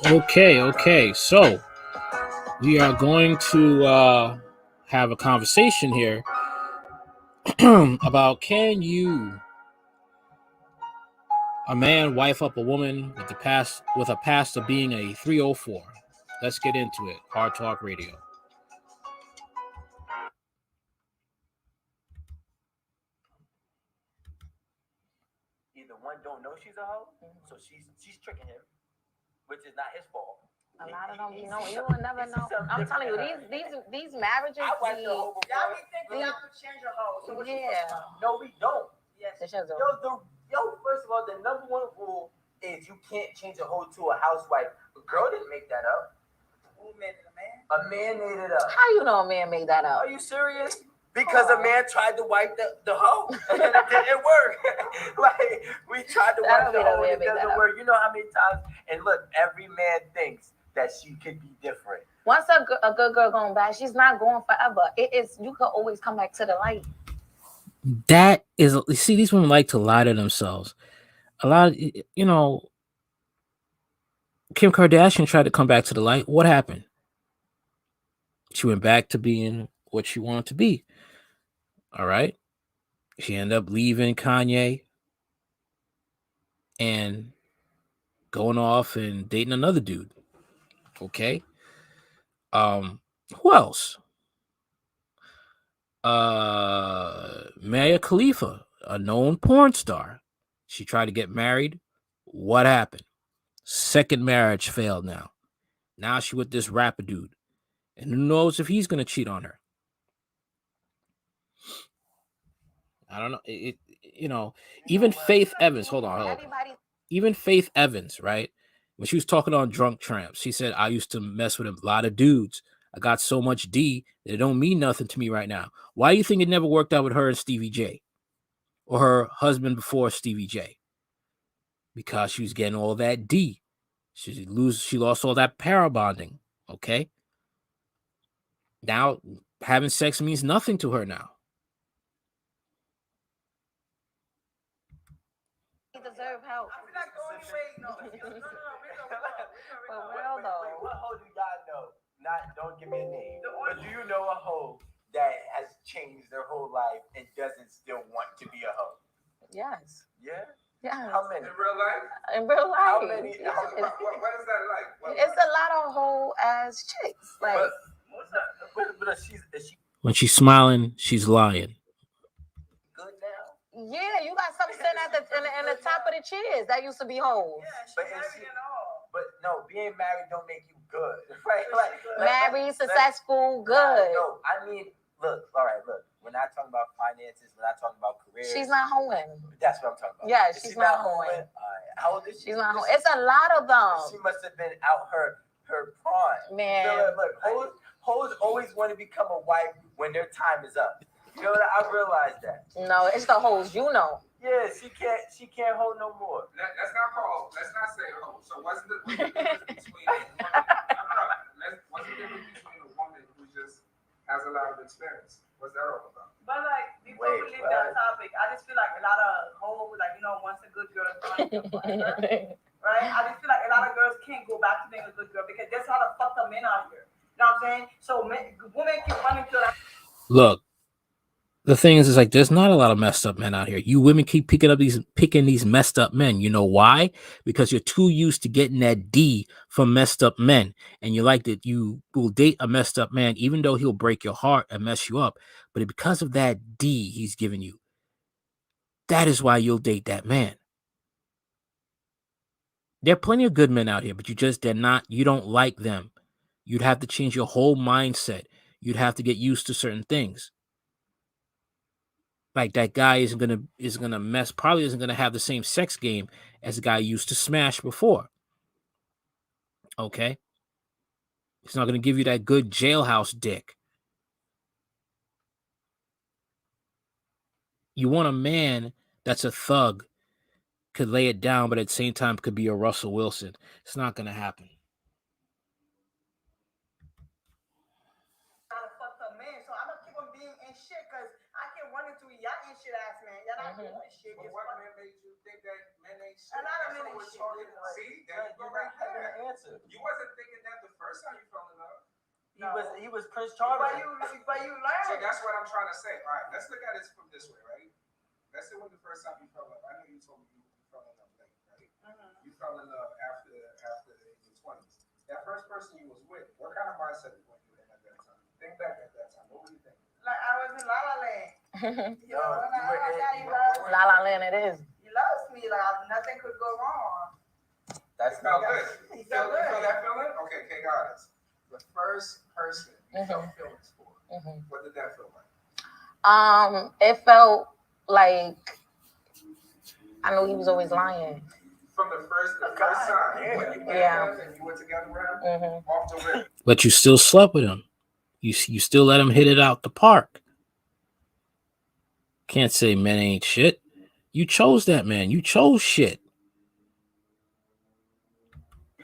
Okay. So we are going to have a conversation here about can you, a man, wife up a woman with a past of being a 304. Let's get into it. Hard Talk Radio. Either one don't know she's a hoe, so she's tricking him, which is not his fault. A lot of them, you know, you will never know. I'm telling you, these marriages. I watched the hoe before. Y'all be thinking y'all can change your hoe. So what No, we don't. Yes. First of all, the number one rule is you can't change a hoe to a housewife. A girl didn't make that up. Who made it? A man? A man made it up. How you know a man made that up? Are you serious? Because a man tried to wipe the hoe and it didn't work. Like, we tried to wipe the hoe and it doesn't work. You know how many times? And look, every man thinks that she could be different. Once a good girl going bad, she's not going forever. It is, you can always come back to the light. That is, you see, these women like to lie to themselves. A lot of, you know, Kim Kardashian tried to come back to the light. What happened? She went back to being what she wanted to be. All right. She ended up leaving Kanye and going off and dating another dude. Okay. Who else? Maya Khalifa, a known porn star. She tried to get married. What happened? Second marriage failed now. Now she with this rapper dude. And who knows if he's going to cheat on her. I don't know. You know, even Faith Evans, hold on. Even Faith Evans, right? When she was talking on Drunk Tramps, she said, I used to mess with a lot of dudes. I got so much D that it don't mean nothing to me right now. Why do you think it never worked out with her and Stevie J? Or her husband before Stevie J? Because she was getting all that D. She lost all that para bonding. Okay? Now, having sex means nothing to her now. He deserves help. I feel like the only way, no. For real though. Wait, what hoe do y'all know? Don't give me a name. But do you know a hoe that has changed their whole life and doesn't still want to be a hoe? Yes. Yeah? Yeah. How many? In real life? In real life. How many? Yes. What is that like? It's a lot of whole ass chicks. Like, but is she when she's smiling, she's lying. good now? yeah, you got something sitting at in the top of the chairs that used to be hoes. But no, being married don't make you good, right? Married, successful, good. No, I mean, look. All right, look. We're not talking about finances. We're not talking about careers. She's not hoeing. That's what I'm talking about. Yeah, she's not hoeing. All right. How old is she? She's not hoeing. It's a lot of them. She must have been out her prime. Man. So, look, hoes always want to become a wife when their time is up. You know that? I realized that. No, it's the hoes, you know. Yeah, she can't hold no more. Let's not say hoe. So what's the difference between what's the difference between a woman who just has a lot of experience? What's that all about? But like before we leave that topic, I just feel like a lot of hoes, like, you know, once a good girl finds a boyfriend, right? I just feel like a lot of girls can't go back to being a good girl because there's a lot of fucked up men out here. You know what I'm saying? So women keep running to that. Look, the thing is like there's not a lot of messed up men out here. You women keep picking these messed up men. You know why? Because you're too used to getting that D from messed up men. And you like that you will date a messed up man, even though he'll break your heart and mess you up. But because of that D he's giving you, that is why you'll date that man. There are plenty of good men out here, but you don't like them. You'd have to change your whole mindset. You'd have to get used to certain things. Like that guy isn't gonna have the same sex game as the guy used to smash before. Okay? He's not gonna give you that good jailhouse dick. You want a man that's a thug, could lay it down, but at the same time could be a Russell Wilson. It's not gonna happen. So I'm gonna keep on being in shit because I can't run into y'all ain't shit ass man. Y'all Shit But gets what fucked. man made you think that men ain't shit? A lot of That's men what ain't we're shit. talking. See, there you go right there. Answer. You wasn't thinking that the first time you fell in love. He was Prince But Charming. you So learn. that's what I'm trying to say. All right, let's look at it from this way, right? Let's say when the first time you fell in love. I know you told me you fell in love late, right? You fell in love after the age of 20s. That first person you was with, what kind of mindset were you in at that time? Think back at that time. What were you thinking? Like I was in La La Land. Yo, you were in. La La Land it is. He loves me. Like nothing could go wrong. That's Felt not good. He You feel felt good. that feeling? Okay, got it. The first person you felt feelings for. What did that feel like? It felt like I know he was always lying. From the first time when you met him and you were together with him, off the rip. But you still slept with him. You still let him hit it out the park. Can't say men ain't shit. You chose that man. You chose shit.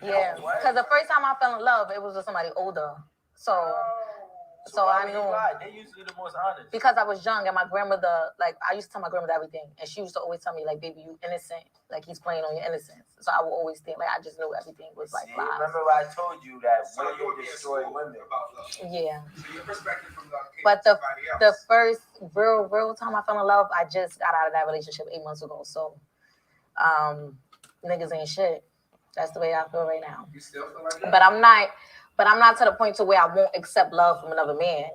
Yeah, because the first time I fell in love, it was with somebody older. So I knew. They're usually the most honest. Because I was young and my grandmother, like, I used to tell my grandmother everything. And she used to always tell me, like, baby, you innocent. Like, he's playing on your innocence. So I would always think, like, I just knew everything was, like, lies. Remember what I told you that So you women were destroy women. about love. Yeah. So your perspective from love came But from somebody else. the first real time I fell in love, I just got out of that relationship 8 months ago. So, niggas ain't shit. That's the way I feel right now. You still feel like that? But I'm not to the point to where I won't accept love from another man.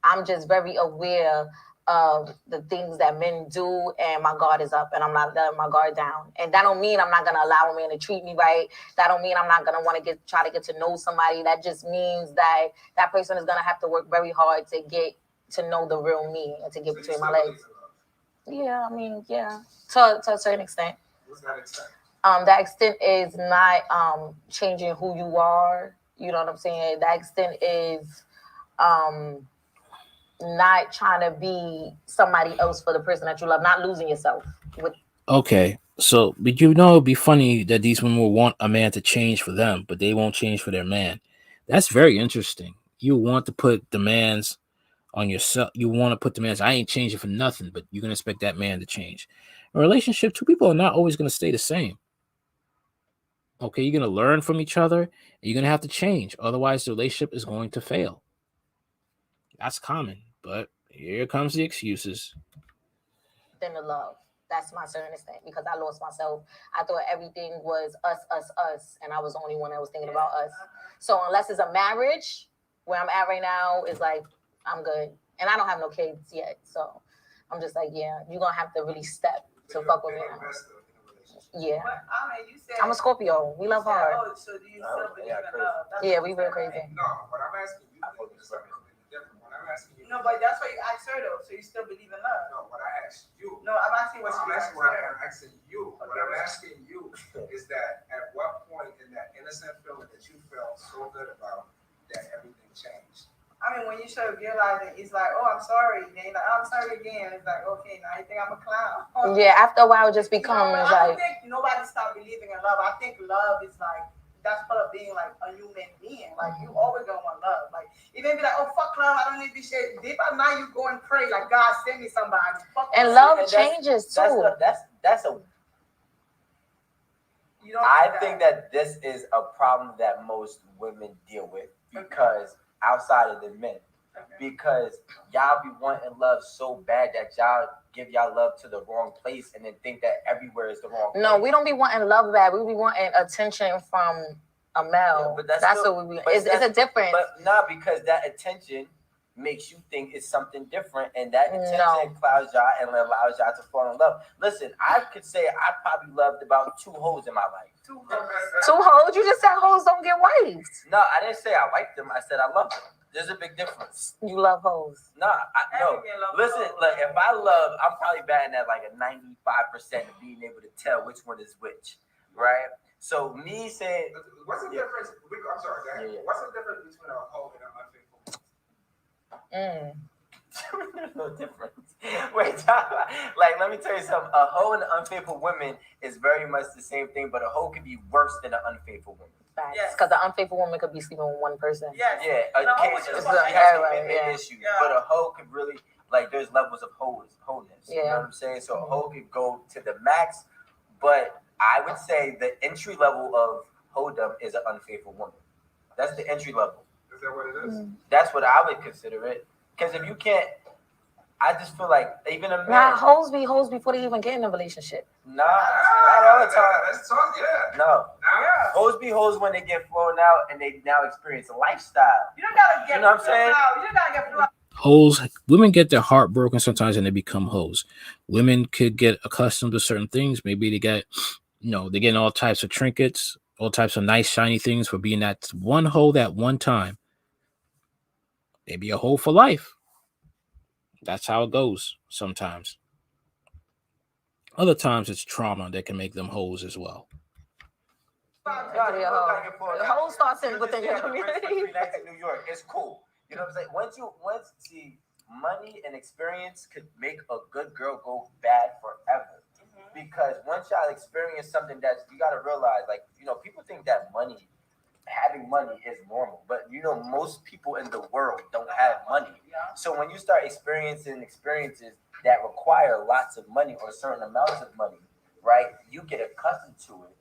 I'm just very aware of the things that men do, and my guard is up, and I'm not letting my guard down. And that don't mean I'm not gonna allow a man to treat me right. That don't mean I'm not gonna want to try to get to know somebody. That just means that person is gonna have to work very hard to get to know the real me and to get between my legs. Yeah, I mean, yeah, to a certain extent. What's that extent? That extent is not changing who you are. You know what I'm saying? That extent is not trying to be somebody else for the person that you love, not losing yourself. Okay, so but it'd be funny that these women will want a man to change for them, but they won't change for their man. That's very interesting. You want to put demands on yourself. You want to put demands. I ain't changing for nothing, but you can expect that man to change. A relationship, two people are not always going to stay the same. Okay, you're going to learn from each other, and you're going to have to change. Otherwise, the relationship is going to fail. That's common, but here comes the excuses. Than the love. That's my certain extent, because I lost myself. I thought everything was us, and I was the only one that was thinking about us. So unless it's a marriage, where I'm at right now is like, I'm good. And I don't have no kids yet, so I'm just like, yeah, you're going to have to really step to fuck with me now. Yeah. But, you said, I'm a Scorpio. We love hard. Oh, so do you still believe in love? Yeah, we real crazy. No, what I'm asking you is something different. What I'm asking you. No, but that's what you asked her though. So you still believe in love? No, what I asked you. No, I'm asking what you asked her. I'm asking you. What I'm asking you is that at what point in that innocent feeling that you felt so good about that everything changed? I mean, when you start realizing, it's like, oh, I'm sorry. Then like, I'm sorry again. It's like, okay, now you think I'm a clown. Yeah, after a while, it just becomes I like. don't think nobody stopped believing in love. I think love is like, that's part of being like a human being. Like, you always gonna want love. Like, even be like, oh, fuck love, I don't need this shit. Deep at night, you go and pray, like, God, send me somebody. Fuck and love changes too. That's a. You don't I think that this is a problem that most women deal with because outside of the men, because y'all be wanting love so bad that y'all give y'all love to the wrong place and then think that everywhere is the wrong place. No, we don't be wanting love bad. We be wanting attention from a male. Yeah, but that's still, what we be. It's a difference. But not because that attention makes you think it's something different, and that attention clouds y'all and allows y'all to fall in love. Listen, I could say I probably loved about 2 hoes in my life. 2 hoes? You just said hoes don't get wives. No, I didn't say I liked them. I said I loved them. There's a big difference. You love hoes. No. Listen, look, if I love, I'm probably batting at like a 95% of being able to tell which one is which, right? So me saying, what's the difference? I'm sorry, go ahead. Yeah. What's the difference between a hoe and an unfaithful woman? There's no difference. Wait, like, let me tell you something. A hoe and an unfaithful woman is very much the same thing, but a hoe could be worse than an unfaithful woman. Yes, because the unfaithful woman could be sleeping with one person. Yes. Yeah, No, occasionally it's she has commitment yeah. issues, but a hoe could really like there's levels of wholeness. Yeah. You know what I'm saying? So a hoe could go to the max, but I would say the entry level of hoedom is an unfaithful woman. That's the entry level. Is that what it is? That's what I would consider it. Because if you can't, I just feel like even a man. Nah, hoes be hoes before they even get in a relationship. Nah, not all the time. Let's talk, No. Nah. Hoes be hoes when they get flown out and they now experience a lifestyle. You don't gotta get. You know what I'm saying? You don't gotta get. Hoes, women get their heart broken sometimes and they become hoes. Women could get accustomed to certain things. Maybe they get, they're getting all types of trinkets, all types of nice shiny things for being that one hoe that one time. They be a hoe for life. That's how it goes sometimes. Other times it's trauma that can make them hoes as well. The whole starts within your community. In New York, it's cool. You know what I'm saying? Once see, money and experience could make a good girl go bad forever. Because once y'all experience something that's, you gotta realize, like, people think that having money is normal, but most people in the world don't have money. So when you start experiencing experiences that require lots of money or certain amounts of money, right, you get accustomed to it.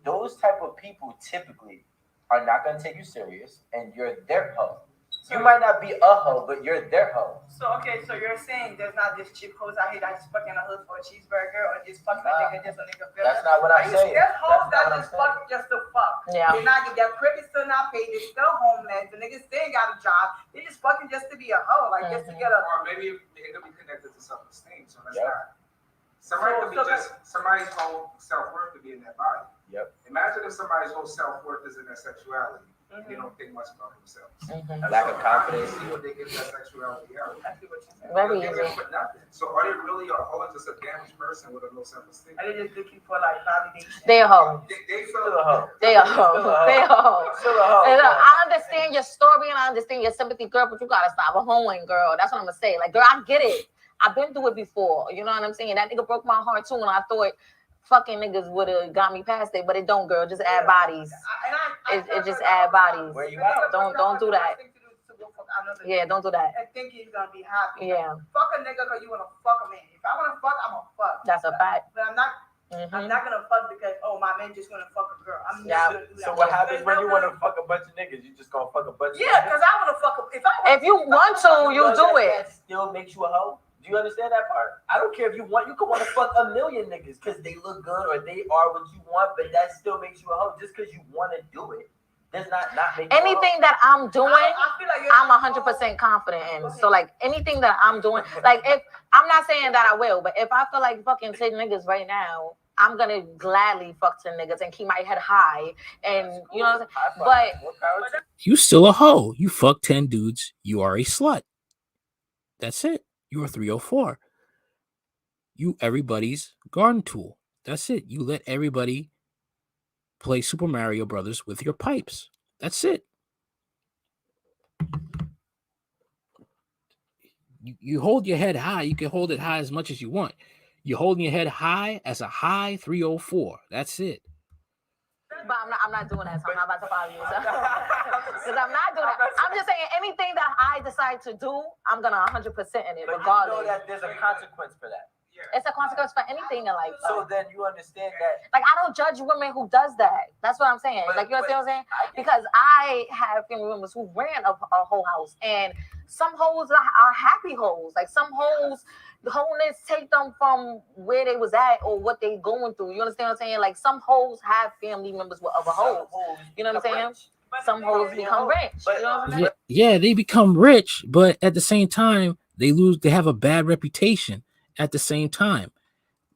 Those type of people typically are not going to take you serious, and you're their hoe. You might not be a hoe, but you're their hoe. So you're saying there's not this cheap hoes out here that just fucking a hood for a cheeseburger or just fucking a nigga just a nigga feel. That's not what I'm saying. There's hoes that just fuck just to fuck. Yeah. They're not their crib is still not paid. They're still homeless. The niggas still ain't got a job. They just fucking just to be a hoe, like just to get a. Or maybe it could be connected to self-esteem. So that's not. Somebody's whole self-worth to be in that body. Yep. Imagine if somebody's whole self-worth is in their sexuality. They don't think much about themselves. Lack of confidence. See what they give that sexuality out. Very They easy. give for nothing. So are they really a hoe, just a damaged person with a low self-esteem? Are they just looking for like validation? They a hoe. They feel Still a hoe. They a hoe. They a hoe. Still a hoe. And look, I understand your story and I understand your sympathy, girl, but you gotta stop a hoeing, girl. That's what I'm gonna say. Like, girl, I get it. I've been through it before. You know what I'm saying? That nigga broke my heart too, and I thought fucking niggas would have got me past it, but it don't, girl. Just add bodies. It just add bodies. Where you at? Don't do that. Yeah, don't do that. And think he's gonna be happy. Yeah. Fuck a nigga because you wanna fuck a man. If I wanna fuck, I'm gonna fuck. That's a fact. But I'm not gonna fuck because my man just wanna fuck a girl. I'm not gonna do that. So what happens when you want to fuck a bunch of niggas? You just gonna fuck a bunch of niggas? Yeah, because I wanna fuck. If you want to, you do it. That still makes you a hoe. Do you understand that part? I don't care if you want. You can want to fuck a million niggas because they look good or they are what you want, but that still makes you a hoe. Just because you want to do it does not make you anything that I'm doing. I feel like I'm 100% confident in. So like anything that I'm doing, like if I'm not saying that I will, but if I feel like fucking 10 niggas right now, I'm gonna gladly fuck 10 niggas and keep my head high. And you know what I'm saying? But You still a hoe. You fuck 10 dudes. You are a slut. That's it. You are 304. You everybody's garden tool. That's it. You let everybody play Super Mario Brothers with your pipes. That's it. You hold your head high. You can hold it high as much as you want. You're holding your head high as a high 304. That's it. But I'm not doing that, so I'm not about to follow you. Because I'm not doing that. I'm just saying anything that I decide to do, I'm gonna 100% in it, But regardless. you know that there's a consequence for that. It's a consequence for anything in life. So then you understand that. Like, I don't judge women who does that. That's what I'm saying. Like, you understand what I'm saying? Because I have family members who ran a whole house, and some hoes are happy hoes. Like, some hoes, the wholeness take them from where they was at or what they going through. You understand what I'm saying? Like, some hoes have family members with other hoes. You know what I'm saying? Some hoes become rich. You know what I'm saying? Yeah, they become rich, but at the same time, they have a bad reputation. At the same time,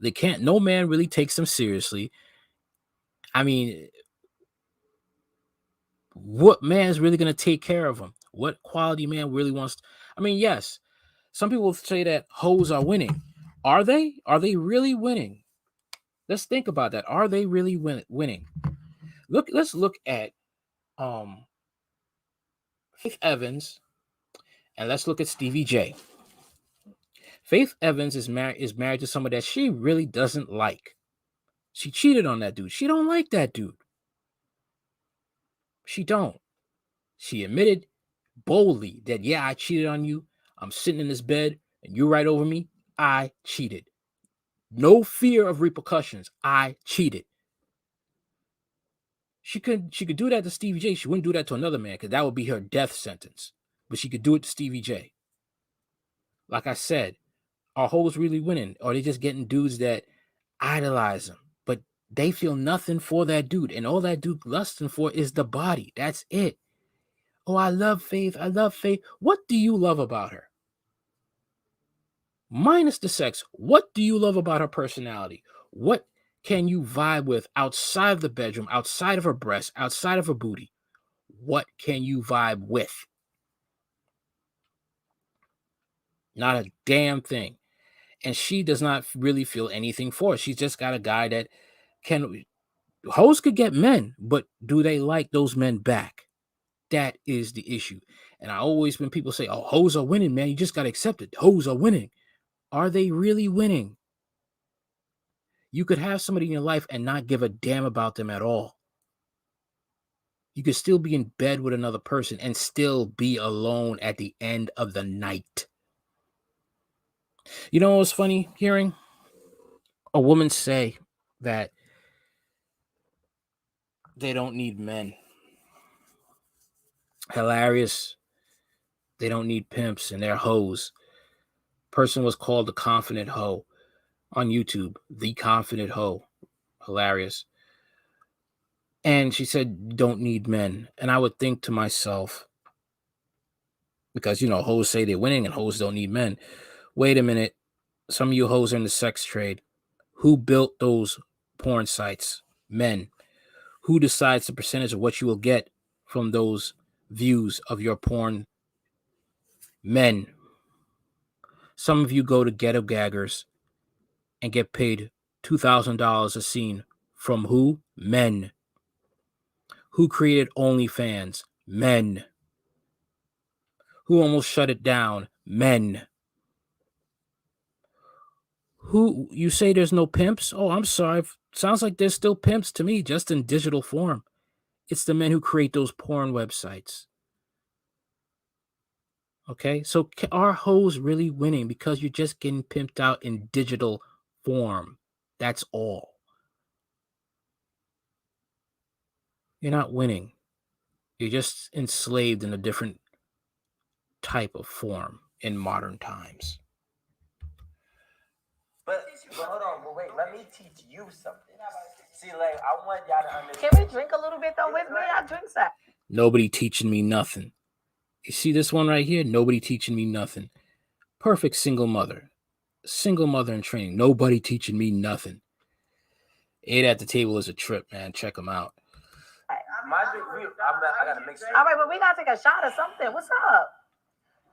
no man really takes them seriously. I mean, what man is really going to take care of them? What quality man really wants? Yes, some people say that hoes are winning. Are they? Are they really winning? Let's think about that. Are they really winning? Let's look at Faith Evans, and let's look at Stevie J. Faith Evans is married to someone that she really doesn't like. She cheated on that dude. She don't like that dude. She don't. She admitted boldly that, yeah, I cheated on you. I'm sitting in this bed and you're right over me. I cheated. No fear of repercussions. I cheated. She could do that to Stevie J. She wouldn't do that to another man because that would be her death sentence. But she could do it to Stevie J. Like I said, are hoes really winning? Or are they just getting dudes that idolize them? But they feel nothing for that dude. And all that dude lusting for is the body. That's it. Oh, I love Faith. I love Faith. What do you love about her? Minus the sex, what do you love about her personality? What can you vibe with outside of the bedroom, outside of her breasts, outside of her booty? What can you vibe with? Not a damn thing. And she does not really feel anything for it. She's just got a guy that can. Hoes could get men, but do they like those men back? That is the issue. And I always, when people say, oh, hoes are winning, man, you just got to accept it. Hoes are winning. Are they really winning? You could have somebody in your life and not give a damn about them at all. You could still be in bed with another person and still be alone at the end of the night. You know what's funny? Hearing a woman say that they don't need men. Hilarious. They don't need pimps and they're hoes. Person was called the confident hoe on YouTube. The confident hoe. Hilarious. And she said, don't need men. And I would think to myself, because, hoes say they're winning and hoes don't need men. Wait a minute. Some of you hoes are in the sex trade. Who built those porn sites? Men. Who decides the percentage of what you will get from those views of your porn? Men. Some of you go to ghetto gaggers and get paid $2,000 a scene. From who? Men. Who created OnlyFans? Men. Who almost shut it down? Men. Who, you say there's no pimps? Oh, I'm sorry. Sounds like there's still pimps to me, just in digital form. It's the men who create those porn websites. Okay, so are hoes really winning because you're just getting pimped out in digital form? That's all. You're not winning. You're just enslaved in a different type of form in modern times. But hold on, but wait, let me teach you something. See, like, I want y'all to understand. Can we drink a little bit though with me? I drink that. Nobody teaching me nothing. You see this one right here? Nobody teaching me nothing. Perfect single mother. Single mother in training. Nobody teaching me nothing. 8 at the table is a trip, man. Check them out. My drink, I gotta make sure. All right, but we gotta take a shot or something. What's up?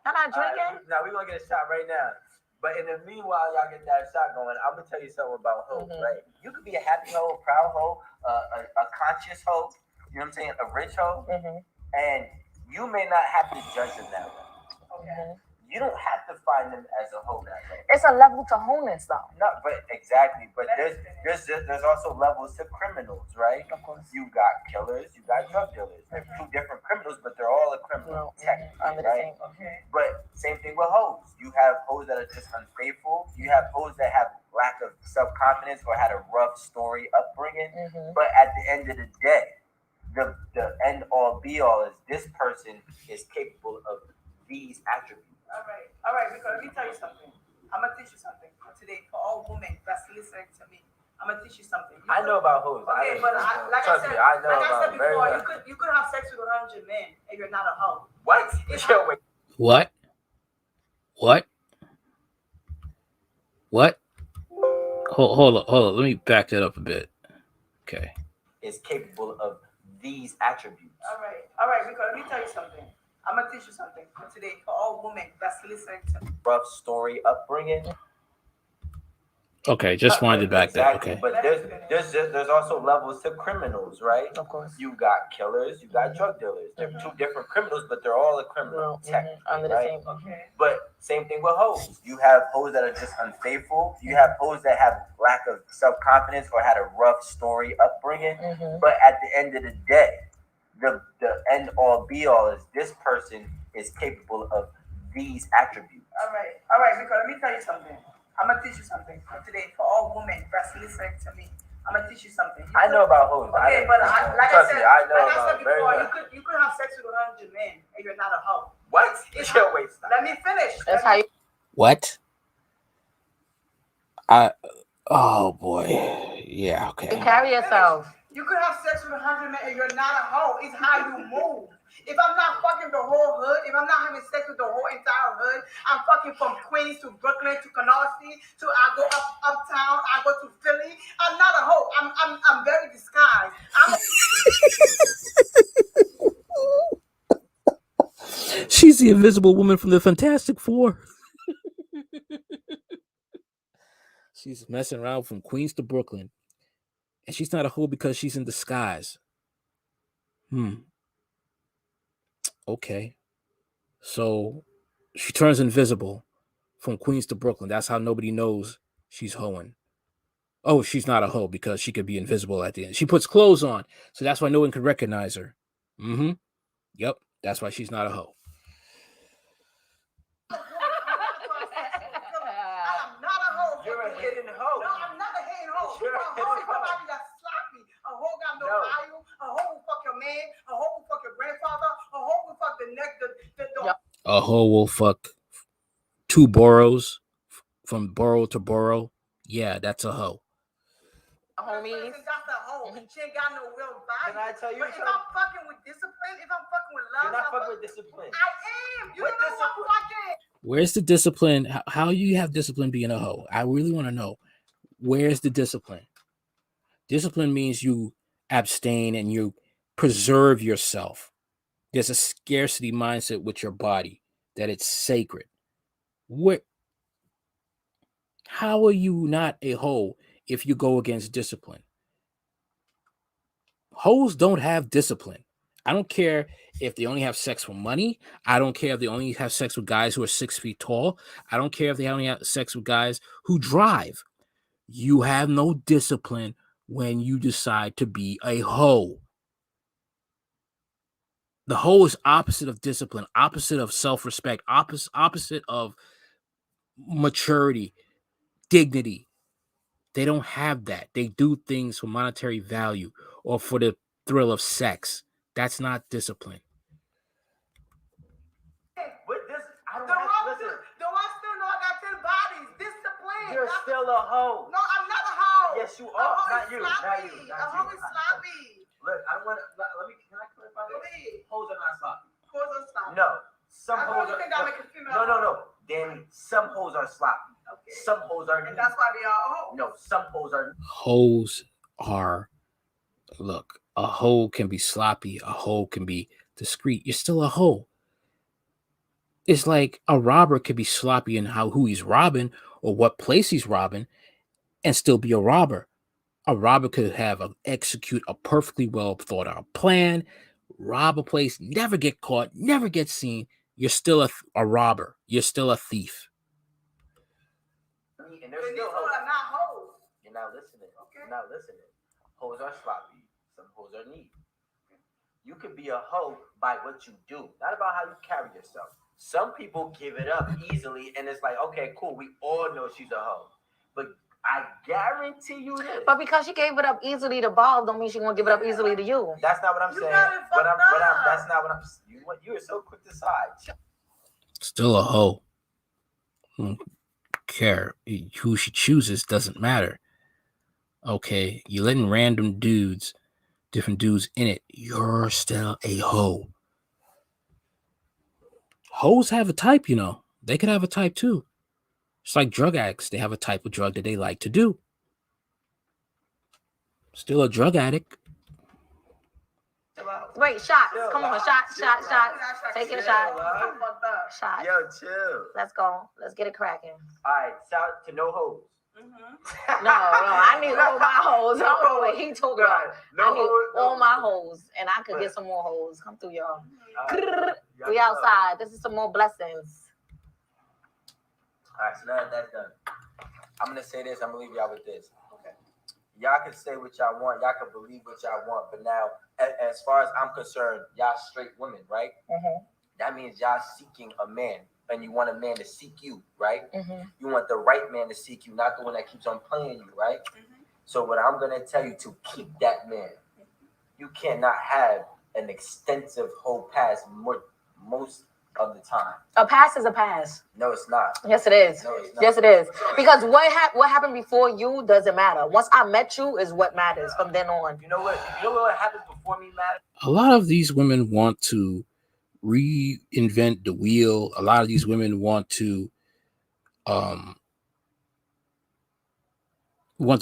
Y'all not drinking? Now we're gonna get a shot right now. But in the meanwhile, y'all get that shot going. I'm gonna tell you something about hoes, right? You could be a happy hoe, a proud hoe, a conscious hoe. You know what I'm saying? A rich hoe, and you may not have to judge them that way. Okay. You don't have to find them as a hoe that way. It's a level to wholeness, though. No, but exactly. But there's also levels to criminals, right? Of course. You got killers, you got drug dealers. They're two different criminals, but they're all a criminal, technically, right? Okay. But same thing with hoes. You have hoes that are just unfaithful. You have hoes that have lack of self-confidence or had a rough story upbringing. But at the end of the day, the end all be all is this person is capable of these attributes. All right, because let me tell you something. I'm gonna teach you something for today for all women that's listening to me. I'm gonna teach you something. I know about hoes. Okay, but like I said before, you could have sex with 100 men and you're not a hoe. What? What? Hold on. Let me back that up a bit. Okay. Is capable of these attributes. All right, because let me tell you something. I'm gonna teach you something for today for all women that's listening to me. Rough story upbringing. Okay, just winded back exactly. there. Okay. But there's also levels to criminals, right? Of course. You got killers, you got drug dealers. They're two different criminals, but they're all a criminal, technically, under the right? same. Okay. But same thing with hoes. You have hoes that are just unfaithful. You have hoes that have lack of self-confidence or had a rough story upbringing. But at the end of the day, the end all be all is this person is capable of these attributes. All right, because let me tell you something. I'm gonna teach you something today for all women that's listening to me. I'm gonna teach you something. I know about hoes. Okay, but like trust me, I know like I said about very before, well. you could have sex with 100 men and you're not a hoe. What? Wait, stop. Let me finish. That's how you. What? Oh boy. Yeah. Okay. You carry yourself. You could have sex with 100 men and you're not a hoe. It's how you move. If I'm not fucking the whole hood, if I'm not having sex with the whole entire hood, I'm fucking from Queens to Brooklyn to Canarsie to I go uptown, I go to Philly. I'm not a hoe. I'm very disguised. She's the invisible woman from the Fantastic Four. She's messing around from Queens to Brooklyn. And she's not a hoe because she's in disguise. Okay. So she turns invisible from Queens to Brooklyn. That's how nobody knows she's hoeing. Oh, she's not a hoe because she could be invisible at the end. She puts clothes on, so that's why no one can recognize her. Yep, that's why she's not a hoe. I'm not a hoe. You're a hidden hoe. No, I'm not a hidden hoe. You're a A hoe hidden is somebody that's sloppy. A hoe got no value. A hoe will fuck your man. A hoe will fuck your grandfather. A hoe will fuck the neck. A hoe will fuck 2 boroughs from borough to borough. Yeah, that's a hoe. Homies. That's a hoe. She ain't got no real value. Can I tell you But if I'm fucking with discipline, if I'm fucking with love, you're not fucking with discipline. I am. You What know what I'm fucking. Where's the discipline? How you have discipline being a hoe? I really want to know. Where's the discipline? Discipline means you abstain and you preserve yourself. There's a scarcity mindset with your body that it's sacred. How are you not a hoe if you go against discipline? Hoes don't have discipline. I don't care if they only have sex for money. I don't care if they only have sex with guys who are 6 feet tall. I don't care if they only have sex with guys who drive. You have no discipline when you decide to be a hoe. The hoe is opposite of discipline, opposite of self-respect, opposite of maturity, dignity. They don't have that. They do things for monetary value or for the thrill of sex. That's not discipline. With this, I don't The have, one still know I got 10 bodies. Discipline. you're still a hoe. No, I'm not a hoe. Yes, you are. Not you. A hoe is sloppy. Look, I want to, can I clarify this? Hoes are not sloppy. Hoes are sloppy. No. Some I hoes don't think are. that make a female. No. Danny, some hoes are sloppy. Okay. Some hoes are. And that's why they are hoes. No, some hoes are. Hoes are, look, a hoe can be sloppy. A hoe can be discreet. You're still a hoe. It's like a robber could be sloppy in who he's robbing or what place he's robbing and still be a robber. A robber could execute a perfectly well thought out plan, rob a place, never get caught, never get seen. You're still a robber. You're still a thief. And they're still hoes. Are not hoes. You're not listening. Okay. You're not listening. Hoes are sloppy. Some hoes are neat. You could be a hoe by what you do, not about how you carry yourself. Some people give it up easily, and it's like, okay, cool. We all know she's a hoe, but I guarantee you this. But because she gave it up easily to Bob, don't mean she gonna give it up easily to you. That's not what I'm saying. That's not what I'm. You are so quick to side. Still a hoe. Don't care who she chooses, doesn't matter. Okay, you letting random dudes, different dudes in it. You're still a hoe. Hoes have a type, you know. They could have a type too. It's like drug addicts. They have a type of drug that they like to do. Still a drug addict. Wait, shots. Come on, shots. Take a shot. Shot. Yo, chill. Let's go. Let's get it cracking. All right, shout to no hoes. No, I need all my hoes. I don't know what he talking about. I need all my hoes, and I could get some more hoes. Come through, y'all. We outside. This is some more blessings. All right, so now that's done. I'm gonna say this. I'm gonna leave y'all with this. Okay. Y'all can say what y'all want. Y'all can believe what y'all want. But now, as far as I'm concerned, y'all straight women, right? Mm-hmm. That means y'all seeking a man and you want a man to seek you, right? You want the right man to seek you, not the one that keeps on playing you, right? So what I'm gonna tell you, to keep that man, you cannot have an extensive whole past most of the time. A past is a past. No, it's not. Yes, it is. No, it's not. Yes, it is. Because what happened before you doesn't matter. Once I met you is what matters from then on. You know what happened before me matters? A lot of these women want to reinvent the wheel. A lot of these women want to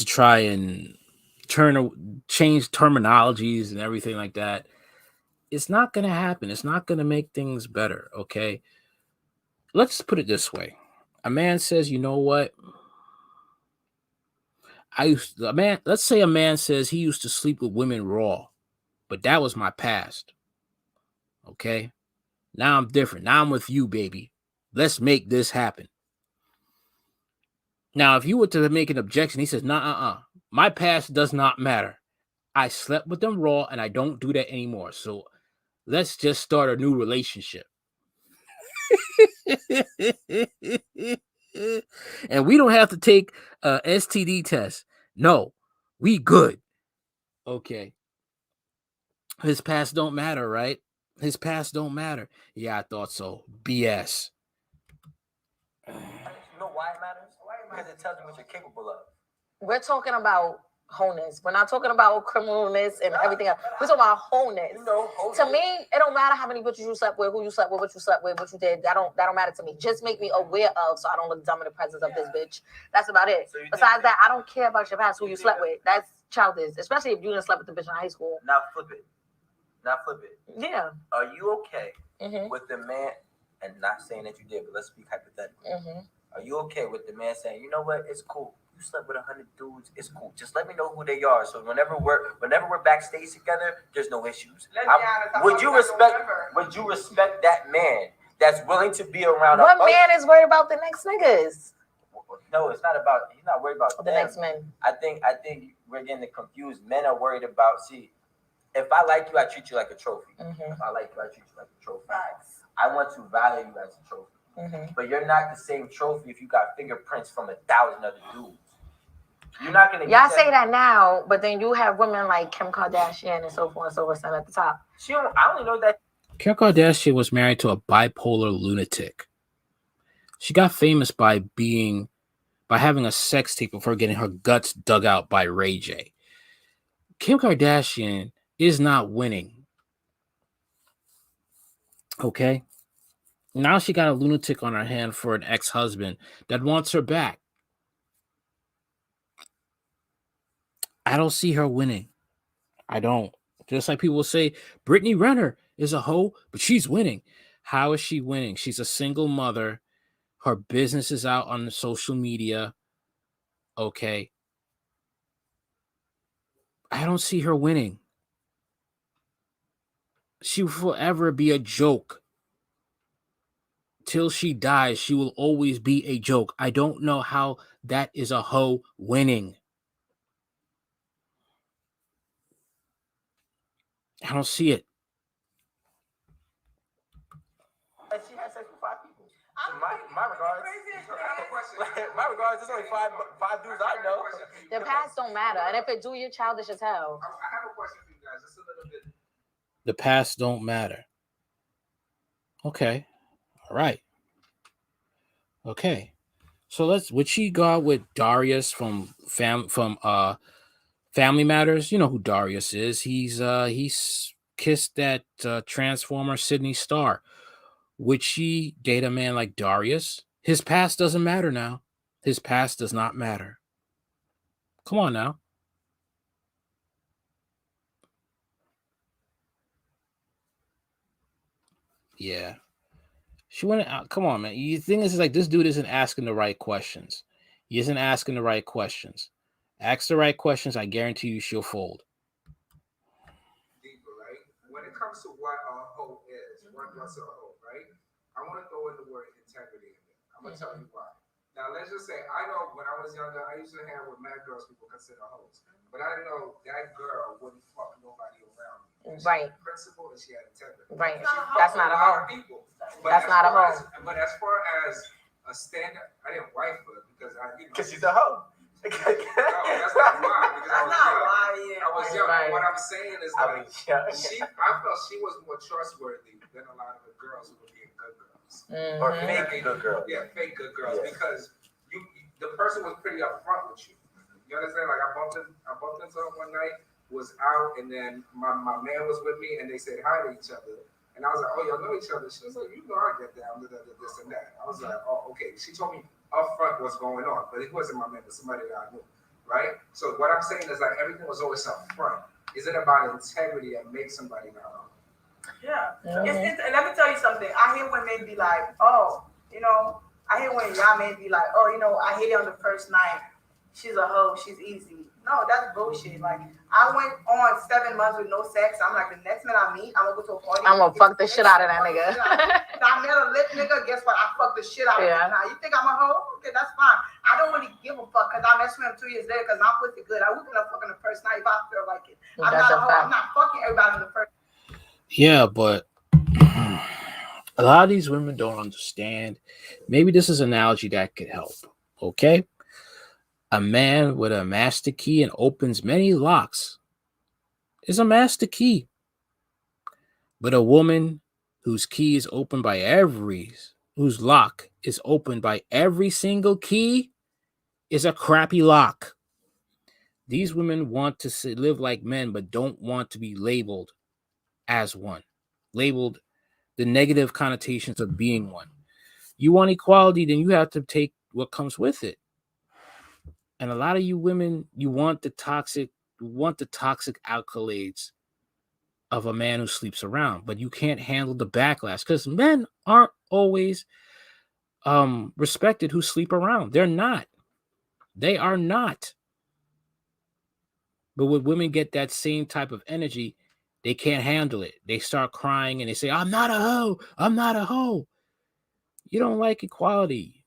try and change terminologies and everything like that. It's not going to happen. It's not going to make things better, okay? Let's put it this way. A man says, you know what? Let's say a man says he used to sleep with women raw, but that was my past. Okay? Now I'm different. Now I'm with you, baby. Let's make this happen. Now, if you were to make an objection, he says, nah, my past does not matter. I slept with them raw and I don't do that anymore. So let's just start a new relationship. And we don't have to take a STD test. No, we good. Okay. His past don't matter, right? His past don't matter. Yeah, I thought so. BS. You know why it matters? Because it tells you what you're capable of. We're talking about wholeness. We're not talking about criminalness and everything else. We're talking about wholeness. To me, it don't matter how many bitches you slept with, who you slept with, what you slept with, what you did. That don't matter to me. Just make me aware of, so I don't look dumb in the presence of this bitch. That's about it. So besides that, I don't care about your past, who you slept with. That's childish, especially if you didn't slept with the bitch in high school. Now flip it. Yeah. Are you okay with the man, and not saying that you did, but let's speak hypothetically. Are you okay with the man saying, you know what, it's cool. You slept with 100 dudes, it's cool. Just let me know who they are. So whenever we're backstage together, there's no issues. Would you respect that man that's willing to be around? What man is worried about the next niggas? No, it's not about. He's not worried about the next men. I think we're getting confused. Men are worried about. See, if I like you, I treat you like a trophy. If I like you, I treat you like a trophy. I want to value you as a trophy. But you're not the same trophy if you got fingerprints from 1,000 other dudes. You're not gonna. Y'all say that now, but then you have women like Kim Kardashian and so forth and so forth at the top. I only know that Kim Kardashian was married to a bipolar lunatic. She got famous by having a sex tape of her getting her guts dug out by Ray J. Kim Kardashian is not winning. Okay? Now she got a lunatic on her hand for an ex-husband that wants her back. I don't see her winning. I don't. Just like people say, Brittany Renner is a hoe, but she's winning. How is she winning? She's a single mother. Her business is out on the social media. Okay. I don't see her winning. She will forever be a joke. Till she dies, she will always be a joke. I don't know how that is a hoe winning. I don't see it. she had sex with 5 people. My regards. My regards. There's only five dudes I know. The past don't matter, and if it do, you're childish as hell. I have a question for you guys. Just a little bit. The past don't matter. Okay. All right. Okay. So would she go out with Darius from Family Matters? You know who Darius is. He's kissed that Transformer Sydney Star. Would she date a man like Darius? His past doesn't matter now. His past does not matter. Come on now. Yeah. She went out. Come on, man. The thing is like this dude isn't asking the right questions. He isn't asking the right questions. Ask the right questions. I guarantee you she'll fold. Deeper, right? When it comes to what a hoe is, what's a hoe, right? I want to throw in the word integrity in it. I'm going to tell you why. Now, let's just say, I know when I was younger, I used to hang with mad girls people consider hoes. But I know that girl wouldn't fuck nobody around me. Right. Principle and she had integrity. Right. She That's not a hoe. That's not a hoe. But as far as a standard, I didn't wife her because Because she's a hoe. No, that's not why. Because I was young. Right. What I'm saying is I felt she was more trustworthy than a lot of the girls who were being good girls. Mm-hmm. Or fake good girls. Yeah, fake good girls. Yeah. Because the person was pretty upfront with you. You understand? Like I bumped into her one night, was out, and then my man was with me, and they said hi to each other. And I was like, oh, y'all know each other? She was like, you know I get down, this and that. I was like, oh, okay. She told me up front what's going on, but it wasn't my man, but somebody that I knew, right? So what I'm saying is like everything was always up front. Is it about integrity that makes somebody not wrong? Yeah. Mm-hmm. And let me tell you something. I hear when men be like, oh, you know, I hear when y'all men be like, oh, you know, I hit it on the first night. She's a hoe. She's easy. No, that's bullshit. Like, I went on 7 months with no sex. I'm like, the next man I meet, I'm gonna go to a party. I'm gonna fuck the shit out of that nigga. I met a lit nigga. Guess what? I fucked the shit out of him. Now, you think I'm a hoe? Okay, that's fine. I don't really give a fuck because I messed with him 2 years later because I'm pussy good. I was gonna fuck in the first night if I feel like it. I'm not a hoe. I'm not fucking everybody in the first. Yeah, but a lot of these women don't understand. Maybe this is an analogy that could help. Okay. A man with a master key and opens many locks is a master key. But a woman whose key is opened by whose lock is opened by every single key is a crappy lock. These women want to live like men, but don't want to be labeled as one. Labeled the negative connotations of being one. You want equality, then you have to take what comes with it. And a lot of you women, you want the toxic accolades of a man who sleeps around, but you can't handle the backlash because men aren't always respected who sleep around. They're not. They are not. But when women get that same type of energy, they can't handle it. They start crying and they say, I'm not a hoe. I'm not a hoe. You don't like equality.